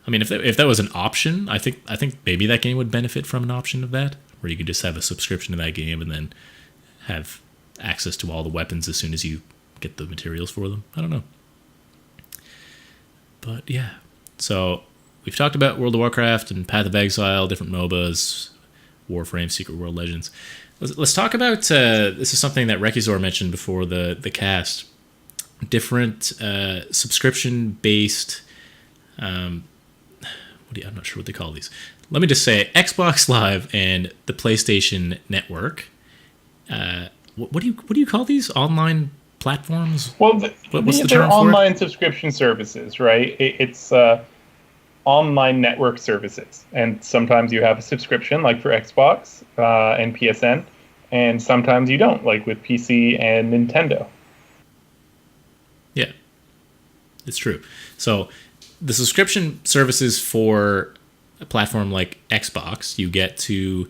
I mean, if that was an option, I think maybe that game would benefit from an option of that, where you could just have a subscription to that game and then have access to all the weapons as soon as you get the materials for them. I don't know. But yeah, so we've talked about World of Warcraft and Path of Exile, different MOBAs, Warframe, Secret World Legends. Let's talk about, this is something that Recusor mentioned before the cast, different subscription-based, I'm not sure what they call these. Let me just say Xbox Live and the PlayStation Network. What do you call these online platforms? Well, what's the they're term for online it? subscription services, right? It's online network services, and sometimes you have a subscription, like for Xbox and PSN, and sometimes you don't, like with PC and Nintendo. Yeah, it's true. So the subscription services for a platform like Xbox, you get to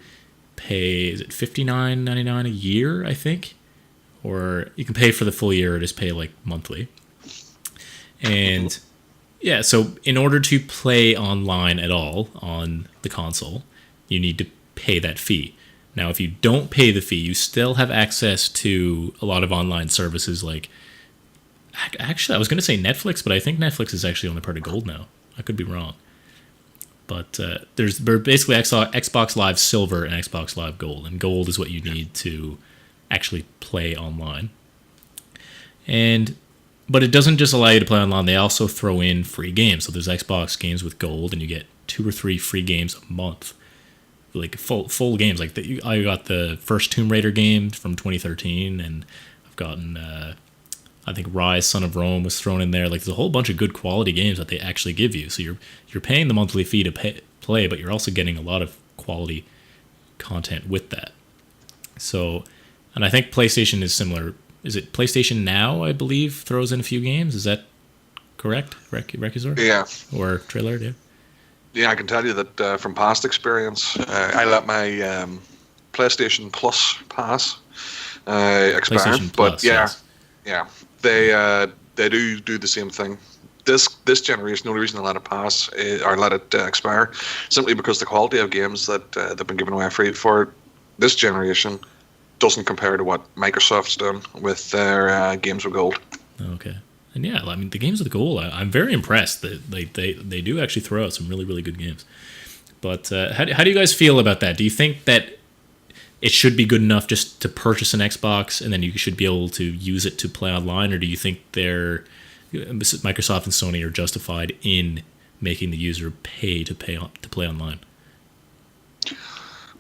pay, is it $59.99 a year, I think? Or you can pay for the full year or just pay like monthly. And yeah, so in order to play online at all on the console, you need to pay that fee. Now, if you don't pay the fee, you still have access to a lot of online services like, actually, I was going to say Netflix, but I think Netflix is actually only part of Gold now. I could be wrong. But there's basically Xbox Live Silver and Xbox Live Gold, and Gold is what you need to actually play online. But it doesn't just allow you to play online. They also throw in free games. So there's Xbox games with Gold, and you get 2 or 3 free games a month, like full games. Like I got the first Tomb Raider game from 2013, and I've gotten I think Rise, Son of Rome was thrown in there. Like, there's a whole bunch of good quality games that they actually give you. So you're paying the monthly fee to play, but you're also getting a lot of quality content with that. So, and I think PlayStation is similar. Is it PlayStation Now, I believe, throws in a few games? Is that correct, Recusor? Yeah. Or Trelard, yeah? Yeah, I can tell you that from past experience, I let my PlayStation Plus pass expire. PlayStation but Plus, yeah, yes. Yeah, they do the same thing. This generation, the only reason I let it pass or let it expire, simply because the quality of games that they've been giving away free for this generation doesn't compare to what Microsoft's done with their games with Gold. Okay. And yeah, I mean, the games with Gold, I'm very impressed that they do actually throw out some really, really good games. But how do you guys feel about that? Do you think that it should be good enough just to purchase an Xbox and then you should be able to use it to play online? Or do you think Microsoft and Sony are justified in making the user pay to play online?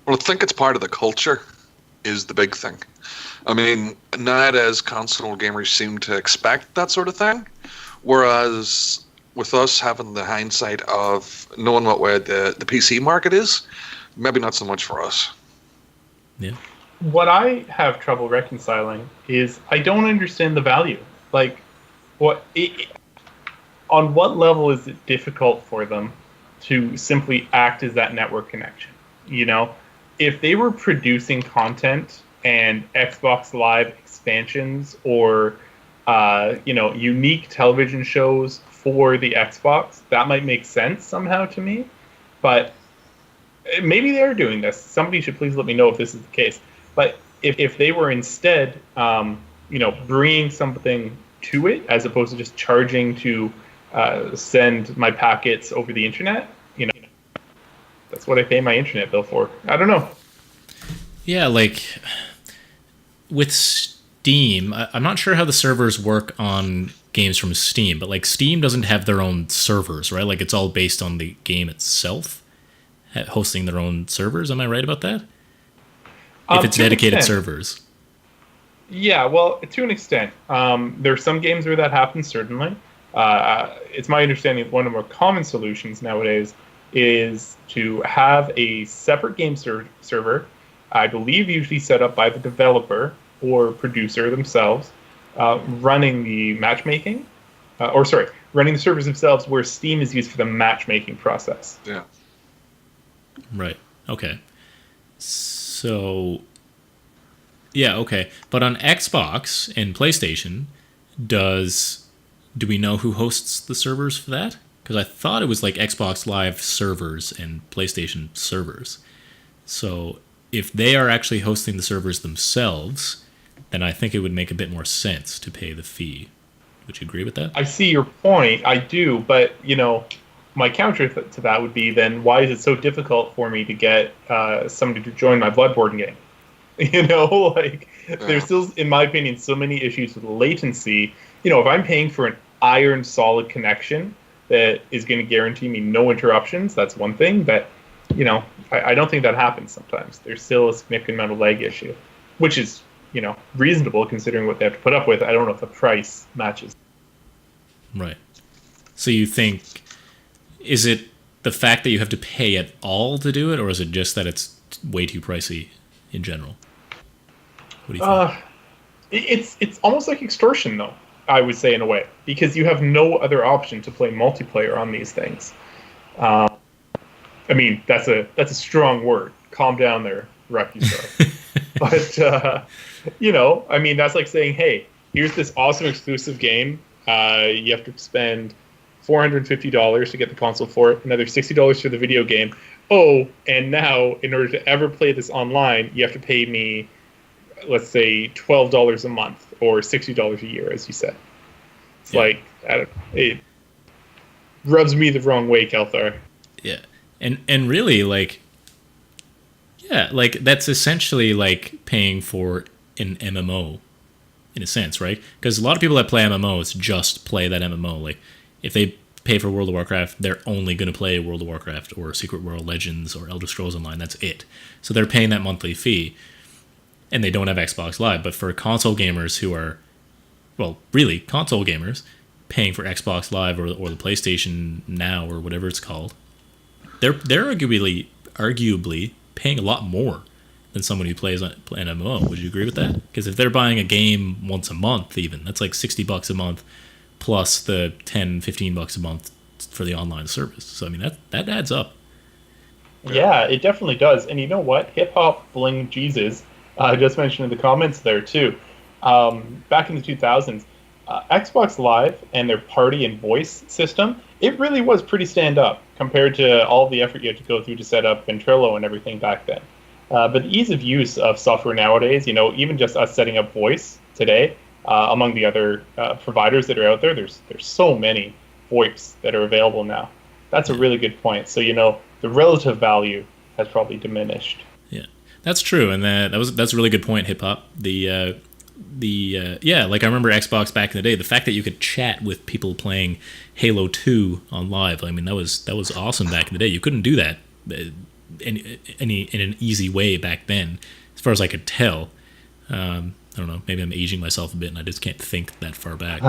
Well, I think it's part of the culture. is the big thing. I mean, nowadays console gamers seem to expect that sort of thing, whereas with us having the hindsight of knowing what way the PC market is, maybe not so much for us. Yeah. What I have trouble reconciling is I don't understand the value. Like, on what level is it difficult for them to simply act as that network connection? You know, if they were producing content and Xbox Live expansions or, unique television shows for the Xbox, that might make sense somehow to me. But maybe they're doing this. Somebody should please let me know if this is the case. But if they were instead, bringing something to it as opposed to just charging to send my packets over the internet, that's what I pay my internet bill for. I don't know. Yeah, like with Steam, I'm not sure how the servers work on games from Steam, but like Steam doesn't have their own servers, right? Like it's all based on the game itself, hosting their own servers. Am I right about that? If it's dedicated servers. Yeah, well, to an extent. There are some games where that happens, certainly. It's my understanding that one of the more common solutions nowadays is to have a separate game server, I believe usually set up by the developer or producer themselves, running the matchmaking, running the servers themselves where Steam is used for the matchmaking process. Yeah. Right. Okay. So, yeah, okay. But on Xbox and PlayStation, do we know who hosts the servers for that? Because I thought it was like Xbox Live servers and PlayStation servers. So if they are actually hosting the servers themselves, then I think it would make a bit more sense to pay the fee. Would you agree with that? I see your point. I do. But, my counter to that would be then why is it so difficult for me to get somebody to join my Bloodborne game? There's still, in my opinion, so many issues with latency. If I'm paying for an iron solid connection that is going to guarantee me no interruptions, that's one thing. But, I don't think that happens sometimes. There's still a significant amount of lag issue, which is, reasonable considering what they have to put up with. I don't know if the price matches. Right. So you think, is it the fact that you have to pay at all to do it, or is it just that it's way too pricey in general? What do you think? It's almost like extortion, though, I would say, in a way, because you have no other option to play multiplayer on these things. That's a strong word. Calm down there, Recusor. But that's like saying, hey, here's this awesome exclusive game. You have to spend $450 to get the console for it, another $60 for the video game. Oh, and now in order to ever play this online, you have to pay me, let's say, $12 a month or $60 a year, as you said. It's it rubs me the wrong way, Keltharr. Yeah, and really, that's essentially like paying for an MMO, in a sense, right? Because a lot of people that play MMOs just play that MMO. Like, if they pay for World of Warcraft, they're only going to play World of Warcraft or Secret World Legends or Elder Scrolls Online. That's it. So they're paying that monthly fee, and they don't have Xbox Live. But for console gamers who are, well, really console gamers, paying for Xbox Live or the PlayStation Now or whatever it's called, they're arguably paying a lot more than someone who plays an MMO. Would you agree with that? Because if they're buying a game once a month, even, that's like $60 a month plus the $10-15 a month for the online service. So that adds up. Yeah, it definitely does. And you know what? Hip Hop Bling Jesus just mentioned in the comments there too. Back in the 2000s, Xbox Live and their party and voice system, it really was pretty stand up compared to all the effort you had to go through to set up Ventrilo and everything back then. But the ease of use of software nowadays, even just us setting up voice today, among the other providers that are out there, there's so many VoIPs that are available now. That's a really good point. So, the relative value has probably diminished. Yeah, that's true. And that's a really good point, Hip Hop. I remember Xbox back in the day, the fact that you could chat with people playing Halo 2 on live, that was awesome back in the day. You couldn't do that in an easy way back then, far as I could tell. I don't know. Maybe I'm aging myself a bit, and I just can't think that far back.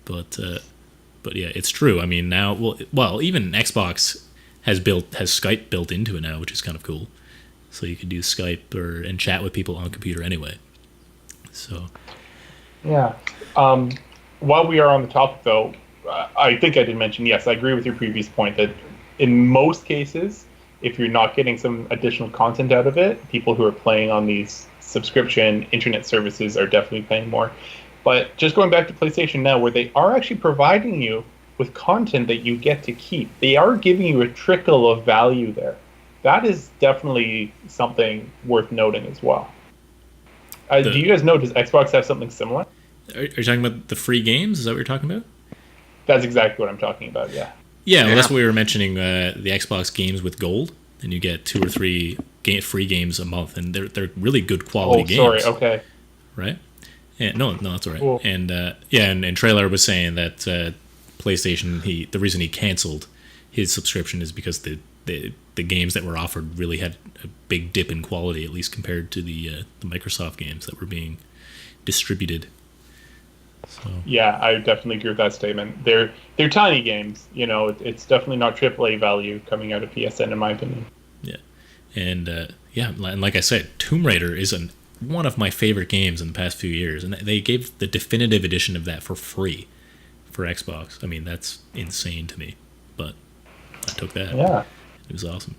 But yeah, it's true. I mean, now, well, even Xbox has Skype built into it now, which is kind of cool. So you could do Skype and chat with people on a computer anyway. So yeah. While we are on the topic, though, I think I did mention, yes, I agree with your previous point that in most cases, if you're not getting some additional content out of it, people who are playing on these subscription internet services are definitely paying more. But just going back to PlayStation Now, where they are actually providing you with content that you get to keep, they are giving you a trickle of value there. That is definitely something worth noting as well. Do you guys know, does Xbox have something similar? Are you talking about the free games? Is that what you're talking about? That's exactly what I'm talking about, yeah. Yeah, well, that's what we were mentioning, the Xbox games with gold, and you get 2 or 3 free games a month, and they're really good quality games. Oh, sorry, okay. Right? Yeah, no, that's all right. Cool. And and Trelard was saying that PlayStation, the reason he canceled his subscription is because the games that were offered really had a big dip in quality, at least compared to the Microsoft games that were being distributed. So. Yeah, I definitely agree with that statement. They're tiny games, It's definitely not AAA value coming out of PSN, in my opinion. Yeah, and and like I said, Tomb Raider is one of my favorite games in the past few years, and they gave the definitive edition of that for free for Xbox. I mean, that's insane to me, but I took that. Yeah, it was awesome.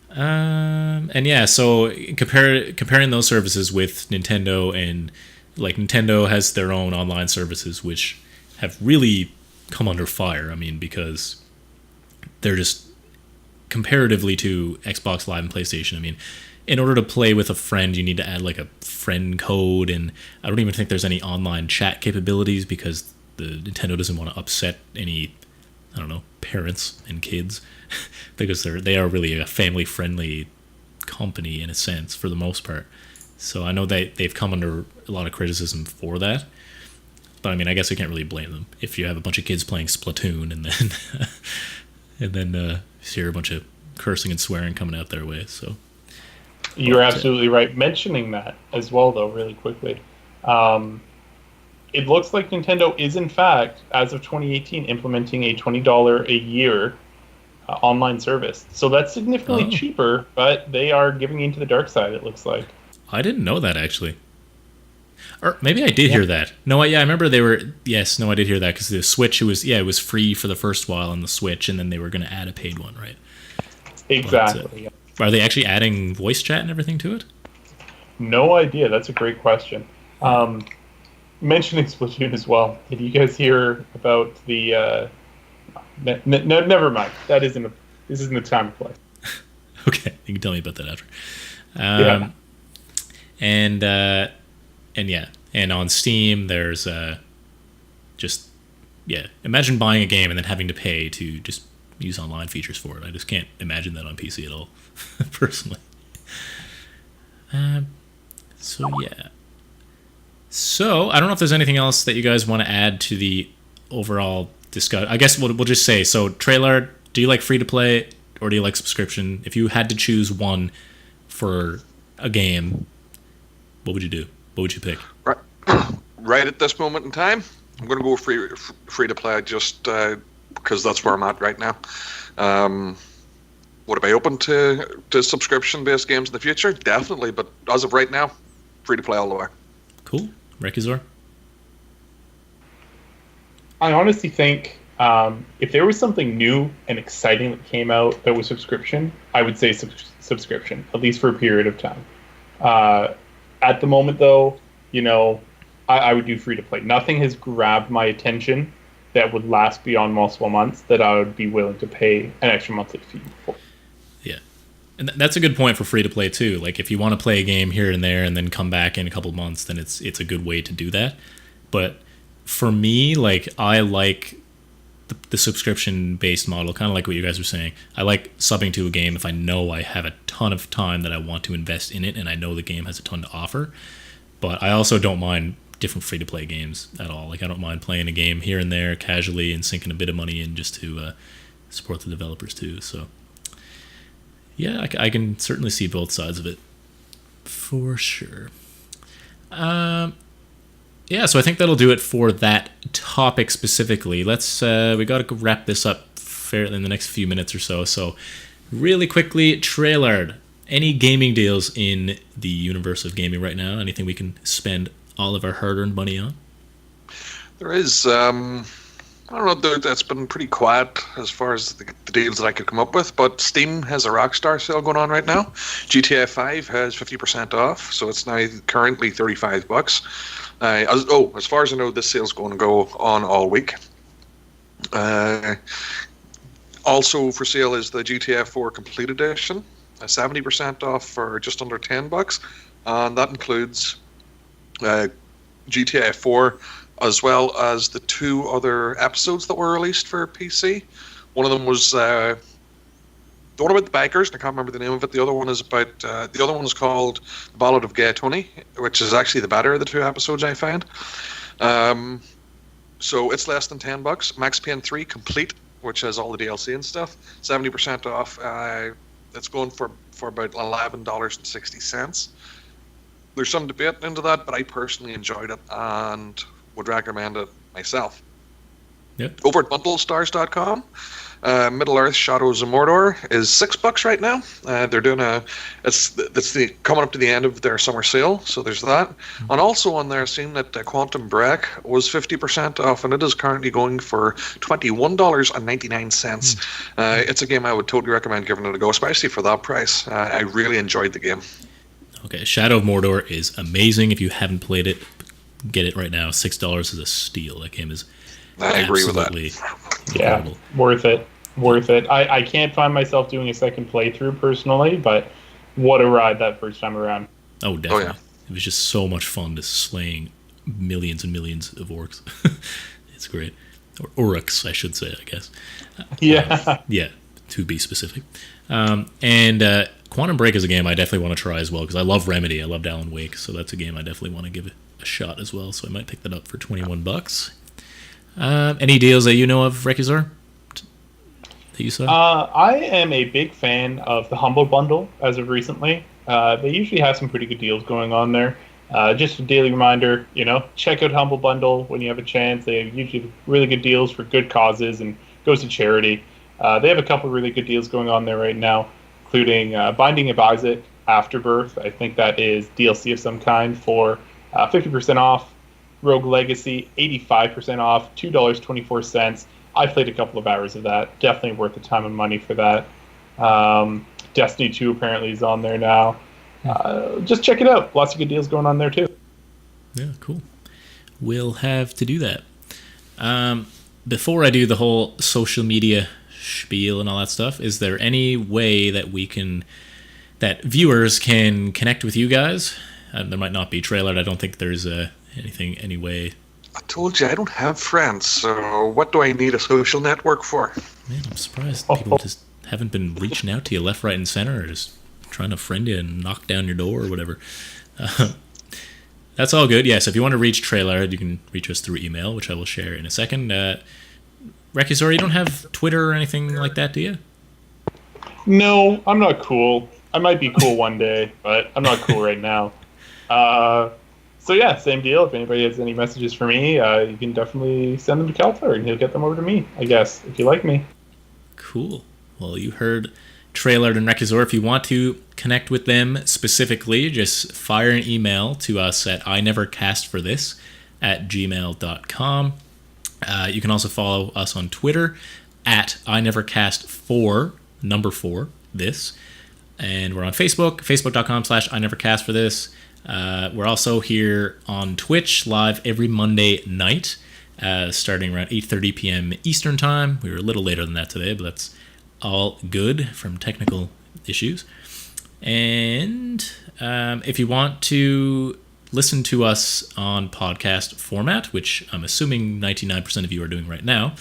And yeah, so comparing those services with Nintendo, and like Nintendo has their own online services which have really come under fire. I mean, because they're just comparatively to Xbox Live and PlayStation. I mean, in order to play with a friend, you need to add like a friend code, and I don't even think there's any online chat capabilities because the Nintendo doesn't want to upset any, I don't know, parents and kids because they are really a family-friendly company in a sense for the most part. So I know they've come under a lot of criticism for that, but I mean, I guess I can't really blame them if you have a bunch of kids playing Splatoon and then you hear a bunch of cursing and swearing coming out their way. So you're absolutely right. Mentioning that as well, though, really quickly, it looks like Nintendo is in fact, as of 2018, implementing a $20 a year online service. So that's significantly cheaper, but they are giving into the dark side. It looks like. I didn't know that, actually. Or maybe I did hear that. No, I remember they were... Yes, no, I did hear that, because the Switch, it was free for the first while on the Switch, and then they were going to add a paid one, right? Exactly. But, are they actually adding voice chat and everything to it? No idea. That's a great question. Mentioning Splatoon as well, did you guys hear about the... never mind. This isn't the time to play. Okay, you can tell me about that after. Yeah. And on Steam, there's imagine buying a game and then having to pay to just use online features for it. I just can't imagine that on PC at all, personally. So I don't know if there's anything else that you guys want to add to the overall discussion. I guess we'll just say, so Trelard, do you like free to play or do you like subscription? If you had to choose one for a game, what would you do? What would you pick? Right at this moment in time, I'm going to go free to play just because that's where I'm at right now. Would I be open to subscription-based games in the future? Definitely, but as of right now, free to play all the way. Cool. Recusor? I honestly think if there was something new and exciting that came out that was subscription, I would say subscription, at least for a period of time. At the moment, though, I would do free to play. Nothing has grabbed my attention that would last beyond multiple months that I would be willing to pay an extra monthly fee for. Yeah. And that's a good point for free to play too. Like if you want to play a game here and there and then come back in a couple months, then it's a good way to do that. But for me, like I like the subscription-based model, kind of like what you guys were saying. I like subbing to a game if I know I have a ton of time that I want to invest in it and I know the game has a ton to offer. But I also don't mind different free-to-play games at all. Like I don't mind playing a game here and there casually and sinking a bit of money in just to support the developers too. So yeah, I can certainly see both sides of it. For sure. Yeah, so I think that'll do it for that topic specifically. Let's we got to wrap this up fairly in the next few minutes or so. So, really quickly, Trelard, any gaming deals in the universe of gaming right now? Anything we can spend all of our hard-earned money on? There is. I don't know. That's been pretty quiet as far as the deals that I could come up with. But Steam has a Rockstar sale going on right now. GTA 5 has 50% off, so it's now currently $35. As far as I know, this sale's going to go on all week. Also for sale is the GTA 4 Complete Edition, 70% off for just under $10, and that includes GTA 4 as well as the 2 other episodes that were released for PC. One of them was the one about the bikers. I can't remember the name of it. The other one is about the other one is called The Ballad of Gay Tony, which is actually the better of the 2 episodes I found. So it's less than $10. Max Payne 3 Complete, which has all the DLC and stuff, 70% off. It's going for about $11.60. There's some debate into that, but I personally enjoyed it and would recommend it myself. Yep. Over at bundlestars.com, Middle-earth Shadows of Mordor is $6 right now. They're doing coming up to the end of their summer sale, so there's that. Mm-hmm. And also on there, seeing that Quantum Break was 50% off, and it is currently going for $21.99. Mm-hmm. It's a game I would totally recommend giving it a go, especially for that price. I really enjoyed the game. Okay, Shadow of Mordor is amazing. If you haven't played it, get it right now. $6 is a steal. That game is I agree with that. Yeah, worth it. I can't find myself doing a second playthrough personally, but what a ride that first time around. Oh, definitely. Oh, yeah. It was just so much fun just slaying millions and millions of orcs. It's great. Or Uruks, I should say, I guess. Yeah. Yeah, to be specific. And Quantum Break is a game I definitely want to try as well, because I love Remedy. I loved Alan Wake, so that's a game I definitely want to give it a shot as well. So I might pick that up for $21. Any deals that you know of, Recusor, that you saw? I am a big fan of the Humble Bundle as of recently. They usually have some pretty good deals going on there. Just a daily reminder, check out Humble Bundle when you have a chance. They have usually really good deals for good causes and goes to charity. They have a couple of really good deals going on there right now, including Binding of Isaac Afterbirth. I think that is DLC of some kind for 50% off. Rogue Legacy, 85% off, $2.24. I played a couple of hours of that. Definitely worth the time and money for that. Destiny 2 apparently is on there now. Just check it out. Lots of good deals going on there too. Yeah, cool. We'll have to do that. Before I do the whole social media spiel and all that stuff, is there any way that that viewers can connect with you guys? There might not be. Trelard, I don't think there's any way. I told you I don't have friends, so what do I need a social network for? Man, I'm surprised people just haven't been reaching out to you left, right, and center, or just trying to friend you and knock down your door or whatever. That's all good. Yes, if you want to reach Trelard, you can reach us through email, which I will share in a second. Recusor, you don't have Twitter or anything like that, do you? No, I'm not cool. I might be cool one day, but I'm not cool right now. So yeah, same deal. If anybody has any messages for me, you can definitely send them to Keltharr and he'll get them over to me, I guess, if you like me. Cool. Well, you heard Trelard and Recusor. If you want to connect with them specifically, just fire an email to us at inevercastforthis@gmail.com. You can also follow us on Twitter at inevercast4, number 4, this. And we're on Facebook, facebook.com/inevercastforthis. We're also here on Twitch live every Monday night, starting around 8:30 p.m. Eastern Time. We were a little later than that today, but that's all good from technical issues. And if you want to listen to us on podcast format, which I'm assuming 99% of you are doing right now,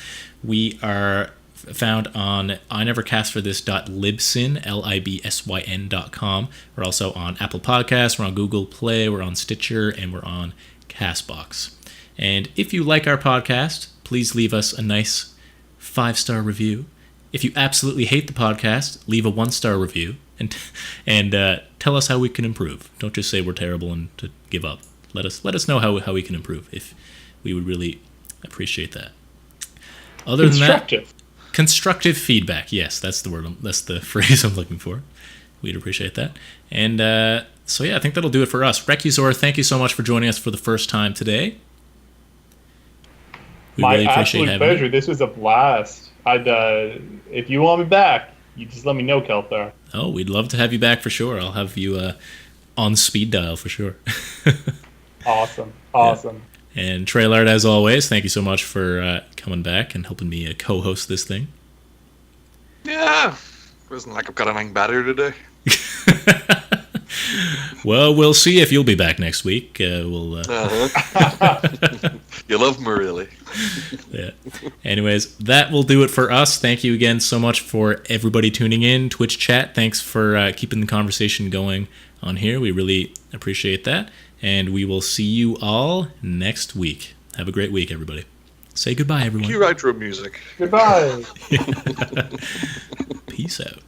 we are found on inevercastforthis.libsyn, libsyn.com. We're also on Apple Podcasts, we're on Google Play, we're on Stitcher, and we're on Castbox. And if you like our podcast, please leave us a nice 5-star review. If you absolutely hate the podcast, leave a 1-star review. and tell us how we can improve. Don't just say we're terrible and to give up. Let us know how we can improve. If we would really appreciate that. Other than that, constructive feedback. Yes, that's the word. That's the phrase I'm looking for. We'd appreciate that. And so yeah, I think that'll do it for us. Recusor, thank you so much for joining us for the first time today. My really absolute pleasure. You. This was a blast. If you want me back, you just let me know, Keltharr. Oh, we'd love to have you back for sure. I'll have you on speed dial for sure. Awesome. Yeah. And Trelard, as always, thank you so much for coming back and helping me co-host this thing. Yeah, it wasn't like I've got anything better today. Well, we'll see if you'll be back next week. You love me, really. Yeah. Anyways, that will do it for us. Thank you again so much for everybody tuning in. Twitch chat, thanks for keeping the conversation going on here. We really appreciate that. And we will see you all next week. Have a great week, everybody. Say goodbye, everyone. Cue outro music. Goodbye. Peace out.